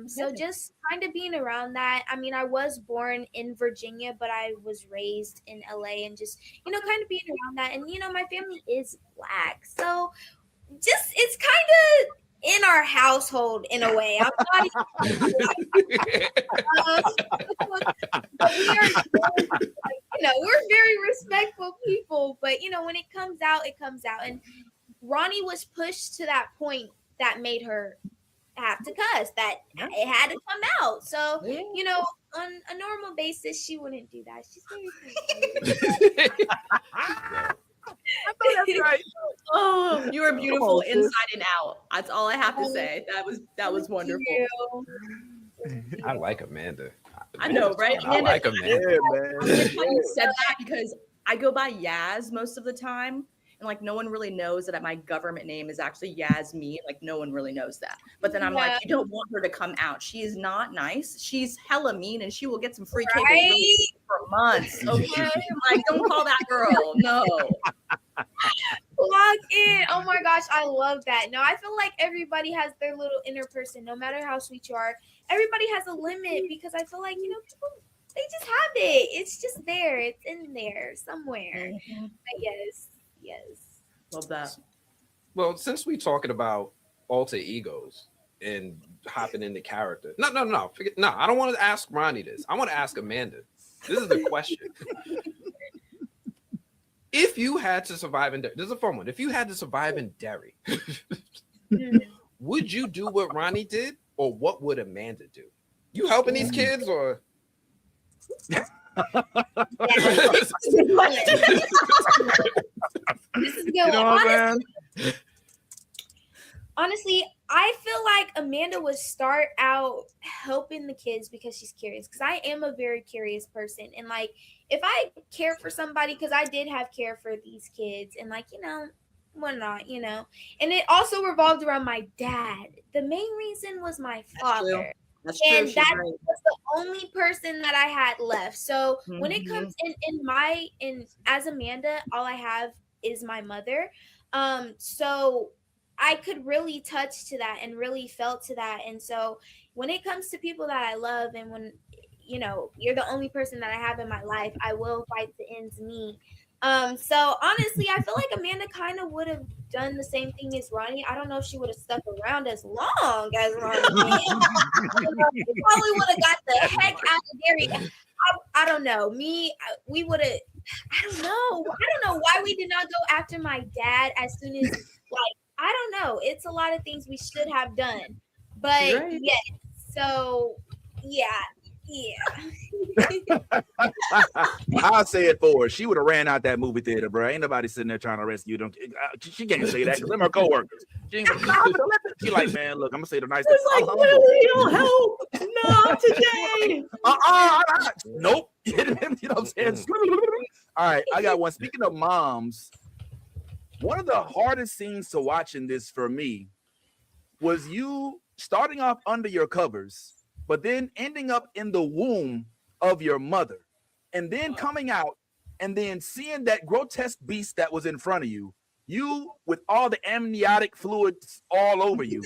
So just kind of being around that. I mean, I was born in Virginia, but I was raised in LA, and just, kind of being around that. And, my family is Black. So just, it's kind of in our household in a way. I'm not we're very respectful people, but when it comes out, it comes out. And Ronnie was pushed to that point that made her have to cuss, that it had to come out. So, on a normal basis, she wouldn't do that. She's very I know that's right. Oh, you are beautiful inside and out. That's all I have to say. That was wonderful. I like Amanda. I know, right? I like Amanda. Yeah, man. You said that because I go by Yaz most of the time, and like no one really knows that my government name is actually Yasmin. Like no one really knows that. But then I'm like, you don't want her to come out. She is not nice. She's hella mean, and she will get some free cable for months. Okay, like don't call that girl. No. Log in. Oh my gosh, I love that. No, I feel like everybody has their little inner person, no matter how sweet you are. Everybody has a limit, because I feel like, people, they just have it. It's just there. It's in there somewhere. But yes. Love that. Well, since we're talking about alter egos and hopping into character, no. I don't want to ask Ronnie this. I want to ask Amanda. This is the question. If you had to survive in Derry, this is a fun one. If you had to survive in Derry, would you do what Ronnie did, or what would Amanda do? You helping these kids, or? This is a good You know one. what I'm saying? Honestly, I feel like Amanda would start out helping the kids because she's curious. Because I am a very curious person, and like if I care for somebody, because I did have care for these kids, and like why not, And it also revolved around my dad. The main reason was my father. That's And true. that was the only person that I had left. So when it Mhm. comes in as Amanda, all I have is my mother. So I could really touch to that and really felt to that. And so when it comes to people that I love, and when you're the only person that I have in my life, I will fight the ends meet. So honestly, I feel like Amanda kind of would have done the same thing as Ronnie. I don't know if she would have stuck around as long as Ronnie did. She probably would have got the heck out of Derry. I don't know. We would have. I don't know why we did not go after my dad as soon as I don't know. It's a lot of things we should have done, but Right. yes. So yeah. I'll say it for her. She would have ran out that movie theater, bro. Ain't nobody sitting there trying to rescue them. She can't say that because them her coworkers. She like, man, look, I'm gonna say the nice thing. It's like, really, don't help. Not today. Nope. You know what I'm saying? All right, I got one. Speaking of moms, one of the hardest scenes to watch in this for me was you starting off under your covers, but then ending up in the womb of your mother, and then coming out and then seeing that grotesque beast that was in front of you, you with all the amniotic fluids all over you.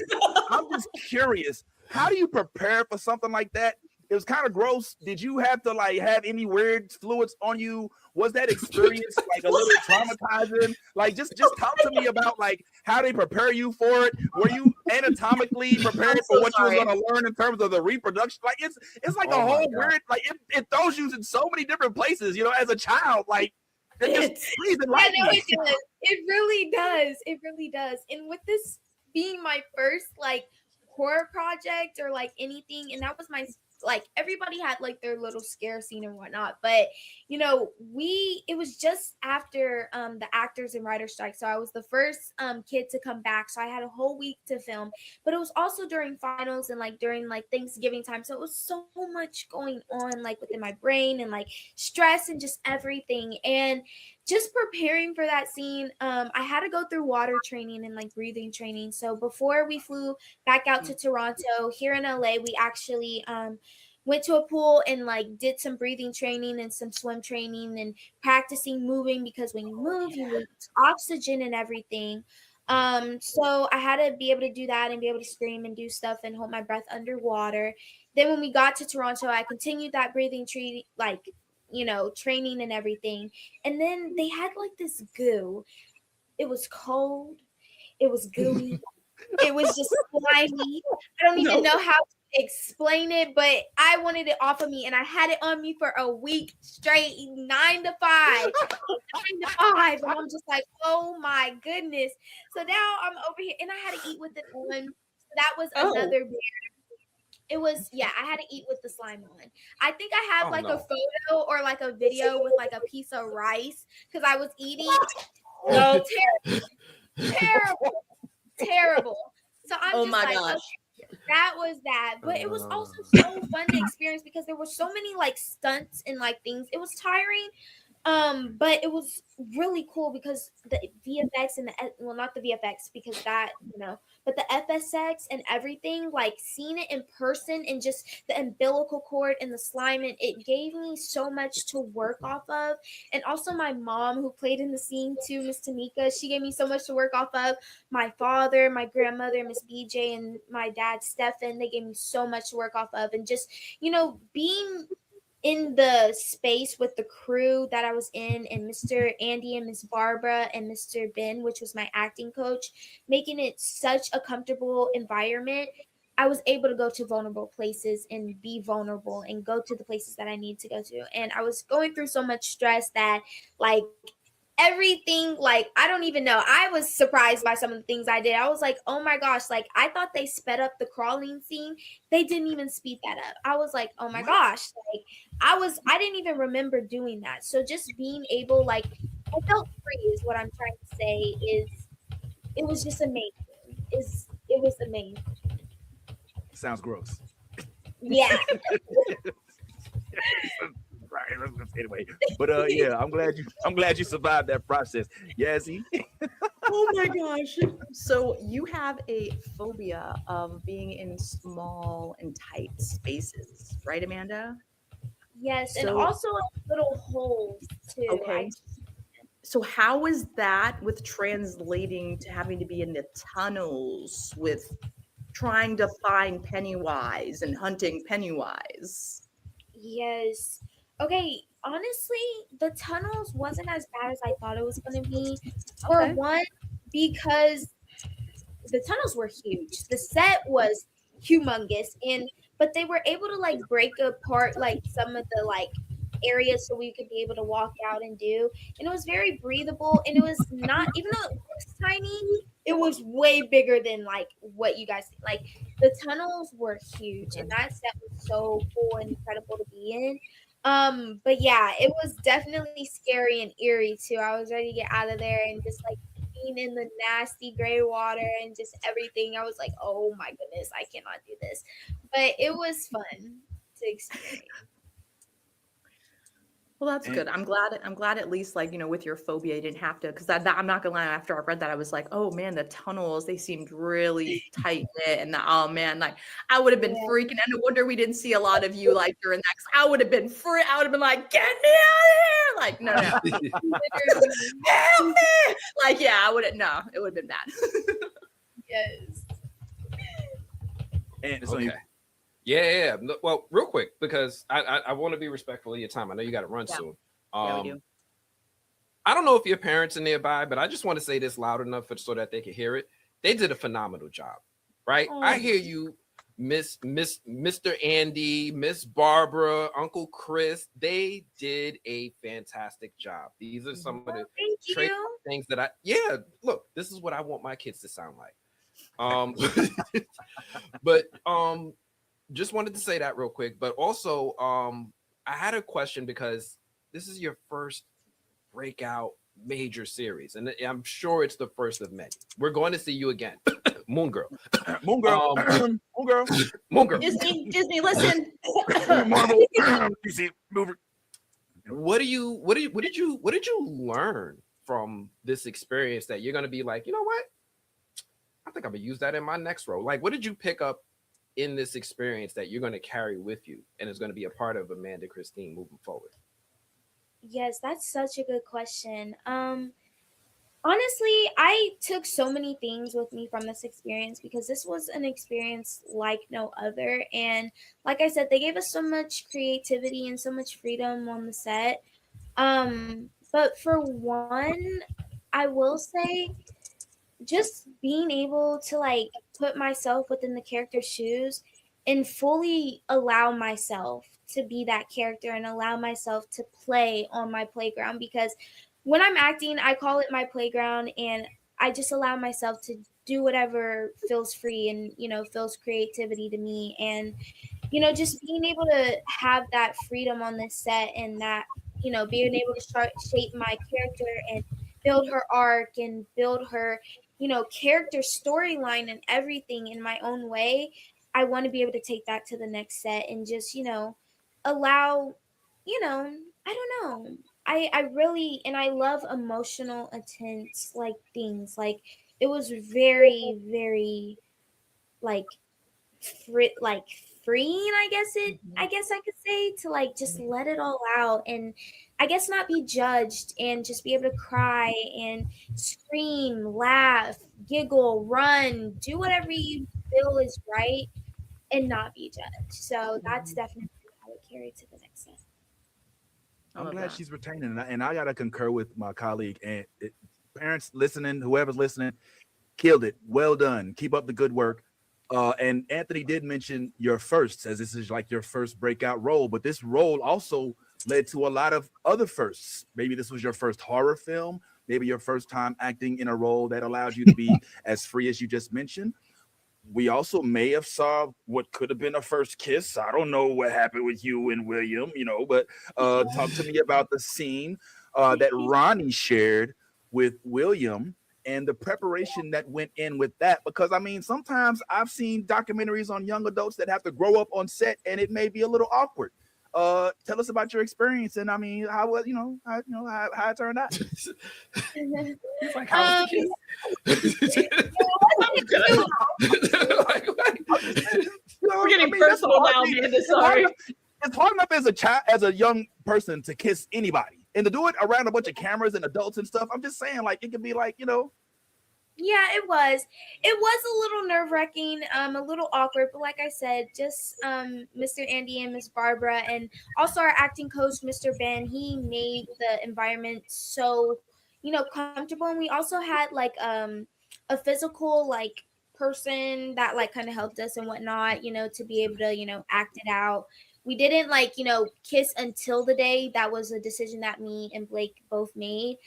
I'm just curious, how do you prepare for something like that? It was kind of gross. Did you have to have any weird fluids on you? Was that experience a little traumatizing? Just talk to me about how they prepare you for it. Were you anatomically prepared for what you were going to learn in terms of the reproduction? It's like a whole weird, it throws you in so many different places, as a child. It really does. It really does. And with this being my first horror project or anything, and that was my everybody had their little scare scene and whatnot, but it was just after the actors and writer strike, so I was the first kid to come back, so I had a whole week to film, but it was also during finals and during Thanksgiving time, so it was so much going on within my brain and stress and just everything, and just preparing for that scene, I had to go through water training and breathing training. So before we flew back out to Toronto, here in LA, we actually went to a pool and did some breathing training and some swim training and practicing moving, because when you move, you lose oxygen and everything. So I had to be able to do that and be able to scream and do stuff and hold my breath underwater. Then when we got to Toronto, I continued that breathing training, training and everything. And then they had this goo. It was cold. It was gooey. It was just slimy. I don't even know how to explain it, but I wanted it off of me, and I had it on me for a week straight, 9 to 5. 9 to 5. And I'm just like, oh my goodness. So now I'm over here, and I had to eat with it on. That was another beer. It was, I had to eat with the slime on. I think I have a photo or a video with a piece of rice because I was eating. No, terrible. So I'm just gosh. Okay, that was that. But it was also so fun to experience because there were so many stunts and things. It was tiring. But it was really cool because the VFX and not the VFX because that, but the FSX and everything, seeing it in person and just the umbilical cord and the slime, and it gave me so much to work off of. And also my mom, who played in the scene too, Miss Tamika, she gave me so much to work off of. My father, my grandmother, Miss BJ, and my dad, Stefan, they gave me so much to work off of. And just, being in the space with the crew that I was in, and Mr. Andy and Miss Barbara and Mr. Ben, which was my acting coach, making it such a comfortable environment. I was able to go to vulnerable places and be vulnerable and go to the places that I need to go to. And I was going through so much stress that everything, like, I don't even know. I was surprised by some of the things I did. I was like, oh my gosh, like, I thought they sped up the crawling scene. They didn't even speed that up. I was like, oh my gosh, like, I didn't even remember doing that. So just being able, like, I felt free is what I'm trying to say. Is it was just amazing. It was amazing. Sounds gross. Yeah. Right. Anyway, but yeah, I'm glad you survived that process. Yazzie. Oh my gosh. So you have a phobia of being in small and tight spaces, right, Amanda? Yes, and So- also little holes too. Okay. So how is that with translating to having to be in the tunnels with trying to find Pennywise and hunting Pennywise? Yes. Okay, honestly, the tunnels wasn't as bad as I thought it was going to be. For Okay. one, because the tunnels were huge. The set was humongous, but they were able to like break apart like some of the like areas so we could be able to walk out and do. And it was very breathable, and it was not, even though it looks tiny, it was way bigger than like what you guys like. The tunnels were huge, and that set was so cool and incredible to be in. But yeah, it was definitely scary and eerie too. I was ready to get out of there and just like being in the nasty gray water and just everything. I was like, oh my goodness, I cannot do this. But it was fun to experience. Well, that's good. I'm glad at least, like, you know, with your phobia, you didn't have to, because I'm not gonna lie, after I read that, I was like, oh man, the tunnels, they seemed really tight knit, and oh man, like I would have been freaking out. No wonder we didn't see a lot of you like during that. I would have been like, get me out of here! Like, no. Help me! Like, yeah, I wouldn't. No, it would have been bad. Yes. And it's on you. Okay. Yeah. Well, real quick, because I want to be respectful of your time. I know you got to run soon. Yeah, we do. I don't know if your parents are nearby, but I just want to say this loud enough so that they can hear it. They did a phenomenal job, right? Oh. I hear you, Mr. Andy, Miss Barbara, Uncle Chris. They did a fantastic job. These are some of the things that look, this is what I want my kids to sound like. But just wanted to say that real quick. But also, I had a question because this is your first breakout major series, and I'm sure it's the first of many. We're going to see you again. Moon Girl. Moon Girl. Moon Girl. Moon Girl. Disney, listen. Marvel. DC. Mover. What did you learn from this experience that you're going to be like, you know what? I think I'm going to use that in my next role. Like, what did you pick up in this experience that you're going to carry with you and is going to be a part of Amanda Christine moving forward? Yes, that's such a good question. Honestly, I took so many things with me from this experience because this was an experience like no other. And like I said, they gave us so much creativity and so much freedom on the set. But for one, I will say just being able to like put myself within the character's shoes and fully allow myself to be that character and allow myself to play on my playground, because when I'm acting, I call it my playground, and I just allow myself to do whatever feels free and, you know, feels creativity to me. And, you know, just being able to have that freedom on this set and that, you know, being able to start shape my character and build her arc and build her, you know, character storyline and everything in my own way. I want to be able to take that to the next set and just, you know, allow, you know, I don't know. I really, and I love emotional, intense, like things. Like it was very, very like freeing, I guess I could say, to like just let it all out and I guess not be judged and just be able to cry and scream, laugh, giggle, run, do whatever you feel is right and not be judged. So that's definitely what I would carry to the next set. I'm glad she's retaining, and I gotta concur with my colleague and parents listening, whoever's listening, killed it. Well done. Keep up the good work. And Anthony did mention your first, as this is like your first breakout role, but this role also led to a lot of other firsts. Maybe this was your first horror film, maybe your first time acting in a role that allowed you to be as free as you just mentioned. We also may have saw what could have been a first kiss. I don't know what happened with you and William, but talk to me about the scene that Ronnie shared with William and the preparation that went in with that. Because I mean, sometimes I've seen documentaries on young adults that have to grow up on set, and it may be a little awkward. Tell us about your experience, and I mean, how it turned out. It's like, how was the kiss? We're getting personal now, Amanda. Sorry. It's hard enough as a young person to kiss anybody, and to do it around a bunch of cameras and adults and stuff. I'm just saying, like, it could be like, Yeah, it was. It was a little nerve-wracking, a little awkward, but like I said, just Mr. Andy and Miss Barbara, and also our acting coach, Mr. Ben, he made the environment so, comfortable. And we also had like a physical like person that like kind of helped us and whatnot, to be able to, act it out. We didn't like, kiss until the day. That was a decision that me and Blake both made.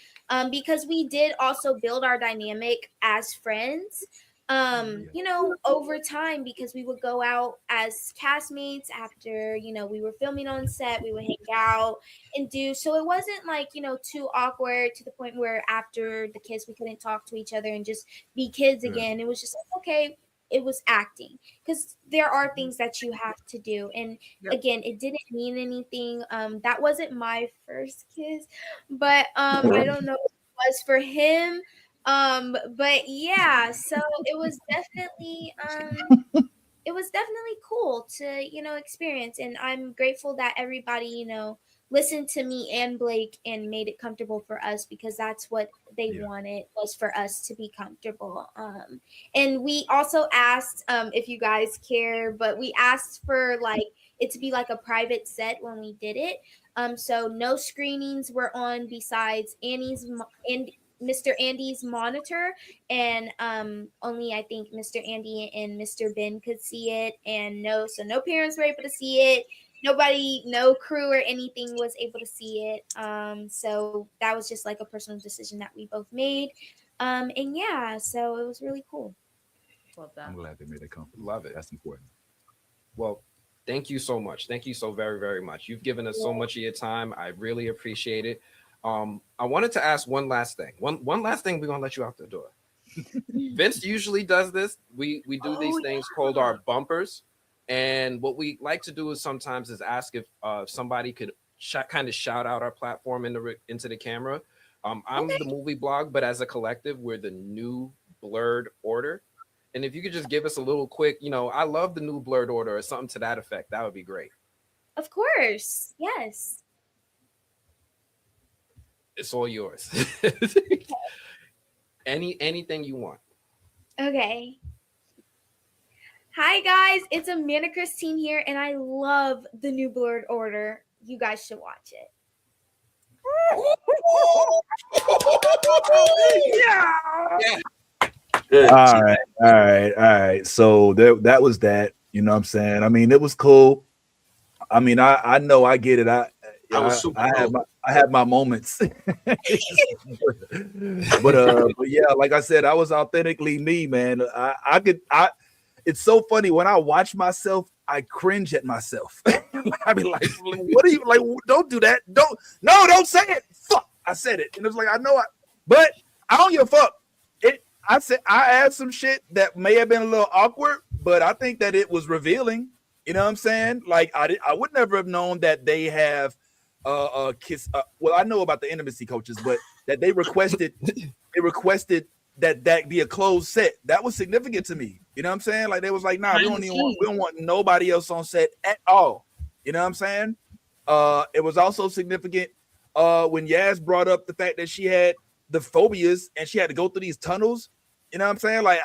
Because we did also build our dynamic as friends, over time, because we would go out as castmates after, we were filming on set, we would hang out and so it wasn't like, too awkward to the point where after the kiss, we couldn't talk to each other and just be kids again. It was just like, okay, it was acting, because there are things that you have to do. And again, it didn't mean anything. That wasn't my first kiss, but I don't know if it was for him. But yeah, so it was definitely cool to, experience. And I'm grateful that everybody, listened to me and Blake and made it comfortable for us, because that's what they wanted, was for us to be comfortable. And we also asked, if you guys care, but we asked for like it to be like a private set when we did it. So no screenings were on besides Mr. Andy's monitor, and only I think Mr. Andy and Mr. Ben could see it, and no parents were able to see it. Nobody, no crew or anything was able to see it. So that was just like a personal decision that we both made. And yeah, so it was really cool. Love that. I'm glad they made it comfortable. Love it. That's important. Well, thank you so much. Thank you so very, very much. You've given us so much of your time. I really appreciate it. I wanted to ask one last thing. One last thing. We're gonna let you out the door. Vince usually does this. We do these things called our bumpers, and what we like to do is sometimes ask if somebody could kind of shout out our platform into the camera. I'm the movie blog, but as a collective, we're the New Blurred Order. And if you could just give us a little quick, I love the New Blurred Order or something to that effect, that would be great. Of course, yes. It's all yours. Anything you want. Okay. Hi guys, it's Amanda Christine here, and I love the New Blurred Order. You guys should watch it. Yeah. Good. All right. So that was that. You know what I'm saying? I mean, it was cool. I mean, I know, I get it. I have my moments. but yeah, like I said, I was authentically me, man. It's so funny when I watch myself, I cringe at myself. I be like, what are you like? Don't do that. Don't say it. Fuck. I said it. And it was like, but I don't give a fuck. I added some shit that may have been a little awkward, but I think that it was revealing. You know what I'm saying? Like I would never have known that they have a kiss. Well, I know about the intimacy coaches, but that they requested that be a closed set. That was significant to me. You know what I'm saying? Like they was like, nah, we don't want nobody else on set at all. You know what I'm saying? It was also significant when Yaz brought up the fact that she had the phobias and she had to go through these tunnels. You know what I'm saying? Like,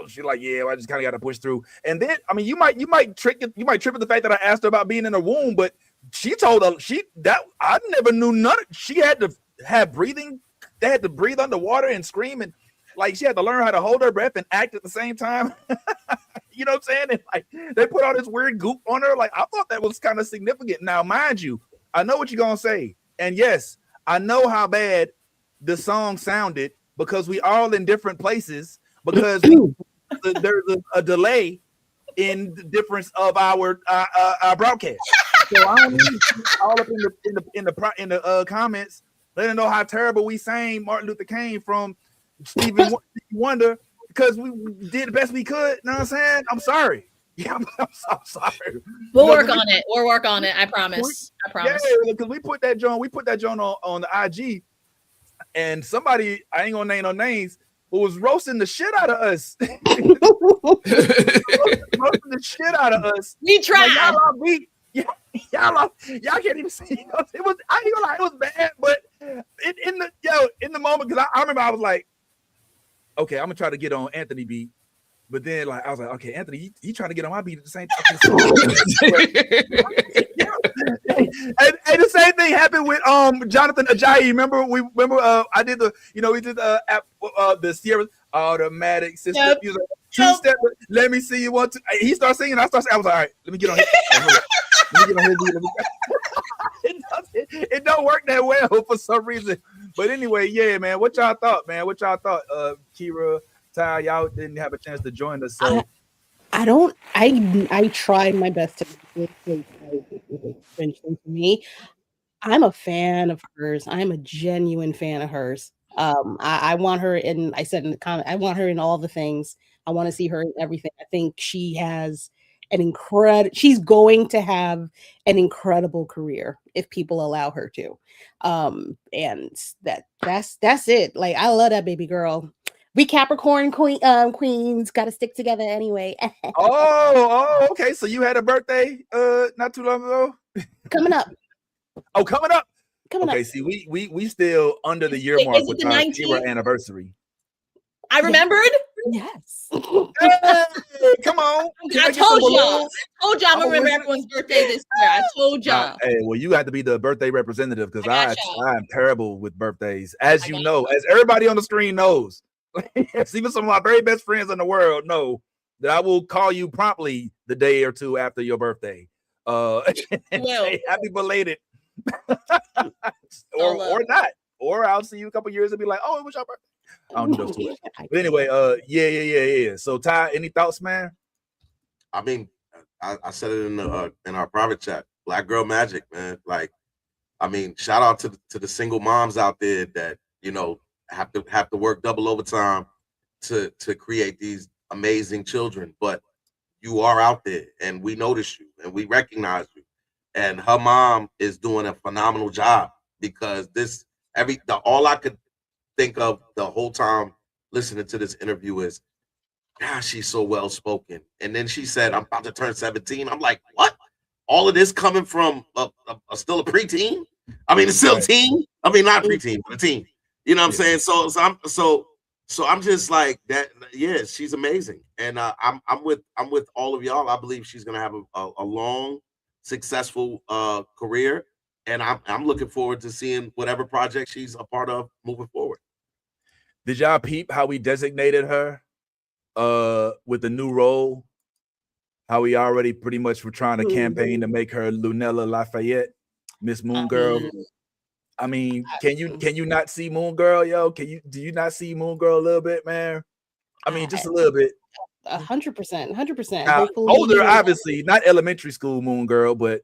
she's like, yeah, I just kind of got to push through. And then, I mean, you might trip at the fact that I asked her about being in a womb, but she told her I never knew none. She had to have breathing. They had to breathe underwater and scream, and like she had to learn how to hold her breath and act at the same time. You know what I'm saying? And like they put all this weird goop on her. Like I thought that was kind of significant. Now, mind you, I know what you're gonna say, and yes, I know how bad the song sounded because we all in different places because there's a delay in the difference of our broadcast. So I don't need all up in the comments letting know how terrible we sang Martin Luther King from Stevie Wonder because we did the best we could. You know what I'm saying? I'm sorry. Yeah, I'm so sorry. We'll work on it. We'll work on it. I promise. I promise. Yeah, because we put that joint on the IG, and somebody, I ain't gonna name no names, who was roasting the shit out of us. roasting the shit out of us. We tried. Like, y'all can't even see. It was, I ain't gonna lie, it was bad, but in the moment, because I remember I was like, okay, I'm gonna try to get on Anthony beat. But then, like, I was like, okay, Anthony, you trying to get on my beat at the same time. and the same thing happened with Jonathan Ajayi. Remember I did the Sierra automatic system. Yep. He was like, two-step. Let me see you want to. He started singing. I was like, all right, let me get on his. Let me get on his beat. It don't work that well for some reason. But anyway, yeah, man. What y'all thought, man? Kira, Ty, y'all didn't have a chance to join us. So I tried my best to make it to me. I'm a fan of hers. I'm a genuine fan of hers. I want her in, I said in the comment, I want her in all the things. I want to see her in everything. I think she has she's going to have an incredible career if people allow her to. And that's it. Like, I love that baby girl. We Capricorn queens got to stick together anyway. Okay. So you had a birthday not too long ago? Coming up. Oh, coming up. Okay, see, we still under the year mark with our 19th anniversary. I remembered. Yes. Hey, come on. I told y'all I'm gonna remember everyone's birthday this year. I told y'all. Hey, well, you have to be the birthday representative because I am terrible with birthdays, as you know, as everybody on the screen knows. Yes, even some of my very best friends in the world know that I will call you promptly the day or two after your birthday. And say happy belated. or not. Or I'll see you a couple years and be like, oh, it was your birthday. I don't do those two. But anyway, yeah. So Ty, any thoughts, man? I mean, I said it in our private chat. Black girl magic, man. Like, I mean, shout out to the single moms out there that, you know, have to work double overtime to create these amazing children. But you are out there, and we notice you, and we recognize you. And her mom is doing a phenomenal job because all I could think of the whole time listening to this interview is, gosh, she's so well spoken. And then she said, I'm about to turn 17. I'm like, what? All of this coming from still a preteen? I mean, it's still a teen. I mean, not preteen, but a teen. You know what I'm saying? So I'm just like that. Yeah, she's amazing, and I'm with all of y'all. I believe she's gonna have a long, successful career, and I'm looking forward to seeing whatever project she's a part of moving forward. Did y'all peep how we designated her with the new role? How we already pretty much were trying to campaign to make her Lunella Lafayette, Miss Moon Girl. I mean, can you not see Moon Girl, yo? Do you not see Moon Girl a little bit, man? I mean, just a little bit. 100%. Older, obviously, not elementary school Moon Girl, but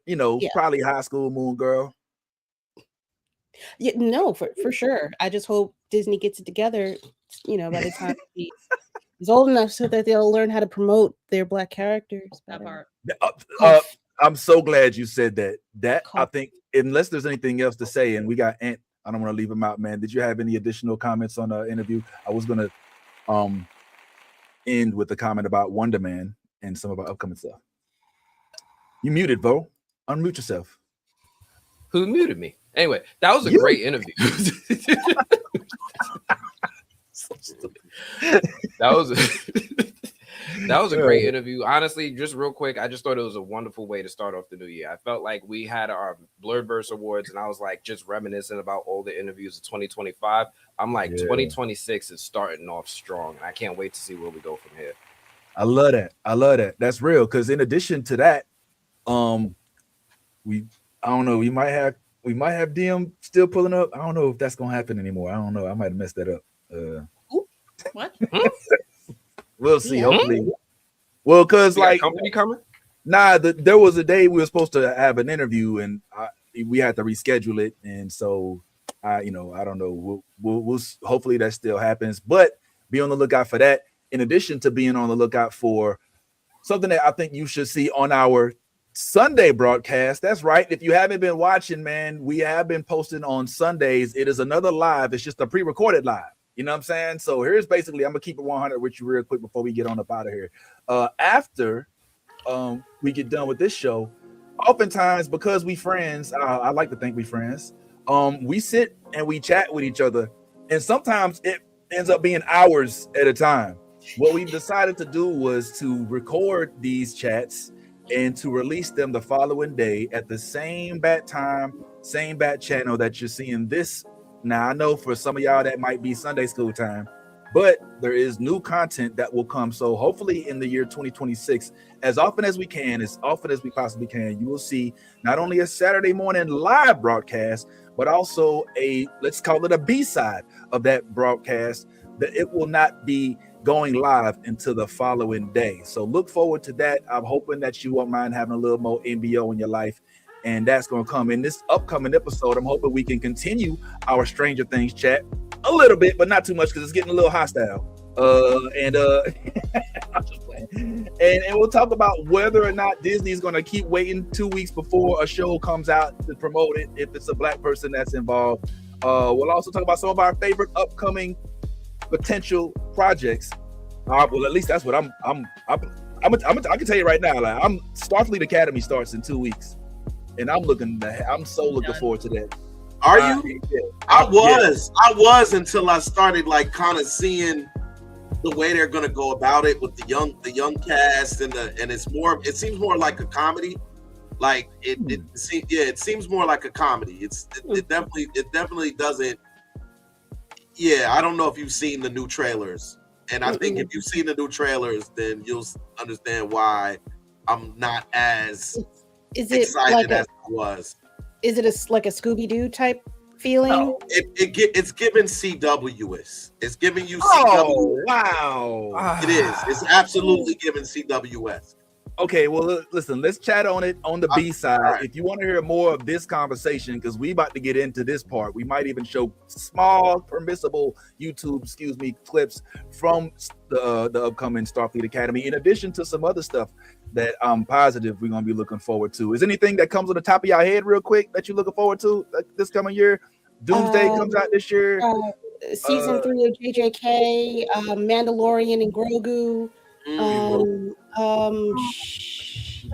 probably high school Moon Girl. Yeah, no, for sure. I just hope Disney gets it together, by the time he's old enough so that they'll learn how to promote their Black characters. That part. I'm so glad you said that. I think, unless there's anything else to say, and we got Ant, I don't want to leave him out, man. Did you have any additional comments on the interview? I was gonna end with a comment about Wonder Man and some of our upcoming stuff. You muted, Vo. Unmute yourself. Who muted me? Anyway, that was a great interview. That was a great interview. Honestly, just real quick, I just thought it was a wonderful way to start off the new year. I felt like we had our Blurredverse Awards, and I was like just reminiscing about all the interviews of 2025. I'm like, 2026 is starting off strong, and I can't wait to see where we go from here. I love that. That's real. Because in addition to that, we I don't know. We might have DM still pulling up. I don't know if that's gonna happen anymore. I don't know. I might have messed that up. What? We'll see. Yeah. Hopefully. Well, cause We got like company coming. nah, there was a day we were supposed to have an interview, and we had to reschedule it, and so I don't know. We'll hopefully that still happens, but be on the lookout for that. In addition to being on the lookout for something that I think you should see on our Sunday broadcast. That's right. If you haven't been watching, man, we have been posting on Sundays. It is another live. It's just a pre-recorded live. You know what I'm saying? So here's basically, I'm gonna keep it 100 with you real quick before we get on up out of here. After we get done with this show, oftentimes because we friends, I like to think we friends. We sit and we chat with each other, and sometimes it ends up being hours at a time. What we decided to do was to record these chats and to release them the following day at the same bat time, same bat channel that you're seeing this. Now, I know for some of y'all that might be Sunday school time, but there is new content that will come. So hopefully in the year 2026, as often as we can, as often as we possibly can, you will see not only a Saturday morning live broadcast, but also let's call it a B-side of that broadcast, that it will not be going live until the following day. So look forward to that. I'm hoping that you won't mind having a little more NBO in your life, and that's going to come in this upcoming episode. I'm hoping we can continue our Stranger Things chat a little bit, but not too much because it's getting a little hostile. I'm just playing. And we'll talk about whether or not Disney's going to keep waiting 2 weeks before a show comes out to promote it if it's a black person that's involved. We'll also talk about some of our favorite upcoming potential projects. Well, at least that's what I can tell you right now. Like, Starfleet Academy starts in 2 weeks, and I'm so looking forward to that. Are you? Yeah. I was until I started like kind of seeing the way they're gonna go about it with the young cast and it seems more like a comedy. Like it seems more like a comedy. It definitely doesn't. Yeah, I don't know if you've seen the new trailers, and I think if you've seen the new trailers, then you'll understand why I'm not as excited as I was. Is it like a Scooby-Doo type feeling? No, it's given CWS. It's giving you CWS. Oh, wow. It is. It's absolutely giving CWS. Okay, well, listen, let's chat on it on the B side. Right. If you want to hear more of this conversation, because we about to get into this part, we might even show small permissible YouTube, clips from the upcoming Starfleet Academy, in addition to some other stuff that I'm positive we're going to be looking forward to. Is anything that comes on the top of your head real quick that you're looking forward to this coming year? Doomsday comes out this year. Season 3 of JJK, Mandalorian and Grogu. What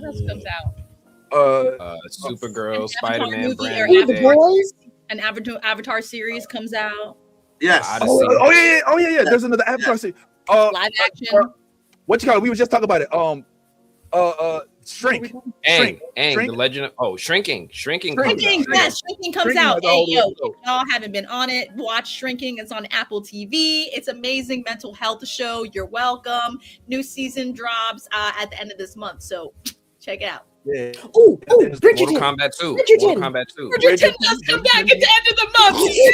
else comes out? Supergirl, Spider-Man, The Boys. An Avatar series comes out. Yes. Oh yeah. There's another Avatar series. Live action. What you call it? We were just talking about it. Shrink. The Legend of Shrinking. Shrinking comes out. Yes, Shrinking comes out. Hey, yo, if y'all haven't been on it, watch Shrinking. It's on Apple TV. It's amazing mental health show. You're welcome. New season drops at the end of this month, so check it out. Yeah. Oh, Bridgerton. Mortal Kombat 2. Bridgerton does come back at the end of the month. Yay!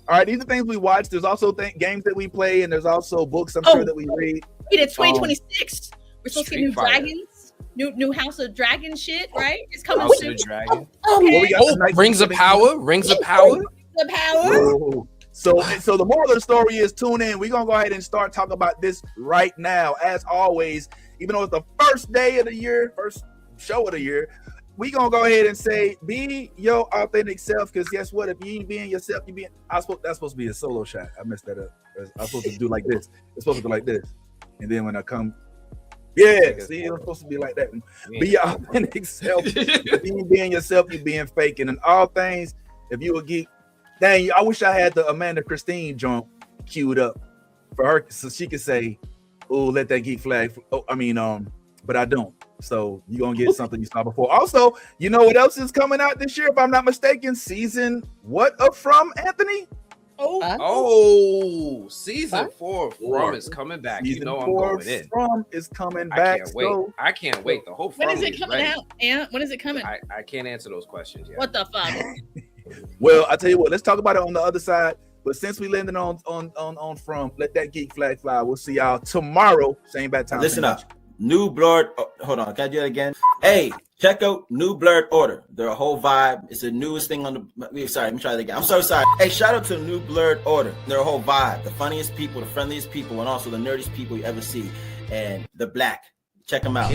All right, these are things we watch. There's also games that we play, and there's also books I'm sure that we read. It's 2026. We're supposed to get new dragons, new House of Dragon shit, right? It's coming House soon. of the Dragon. Okay. Rings of Power. The power. Oh. So the moral of the story is tune in. We're gonna go ahead and start talking about this right now. As always, even though it's the first day of the year, first show of the year, we gonna go ahead and say be your authentic self. Because guess what? If you ain't being yourself, that's supposed to be a solo shot. I messed that up. I'm supposed to do like this. It's supposed to go like this, and then when I come. Yeah, see, it's supposed to be like that. Be your authentic self. If you ain't being yourself, you being fake. And in all things, if you a geek, dang, I wish I had the Amanda Christine joint queued up for her so she could say, "Oh, let that geek flag." But I don't. So you're gonna get something you saw before. Also, you know what else is coming out this year? If I'm not mistaken, season what of From, Anthony? Oh, season 4 of Four. From is coming back. Season You know I'm 4 going in. From is coming I back. can't wait. So I can't wait. The whole When From is it coming ready. out? Yeah, when is it coming? I can't answer those questions yet. What the fuck? well, I tell you what, let's talk about it on the other side. But since we landed on From, let that geek flag fly. We'll see y'all tomorrow. Same bad time. Listen up. New Blurred. Hold on. Can I do it again? Hey, check out New Blurred Order. They're a whole vibe. It's the newest thing on the. Sorry, let me try that again. I'm so sorry. Hey, shout out to New Blurred Order. They're a whole vibe. The funniest people, the friendliest people, and also the nerdiest people you ever see. And they're black. Check them out.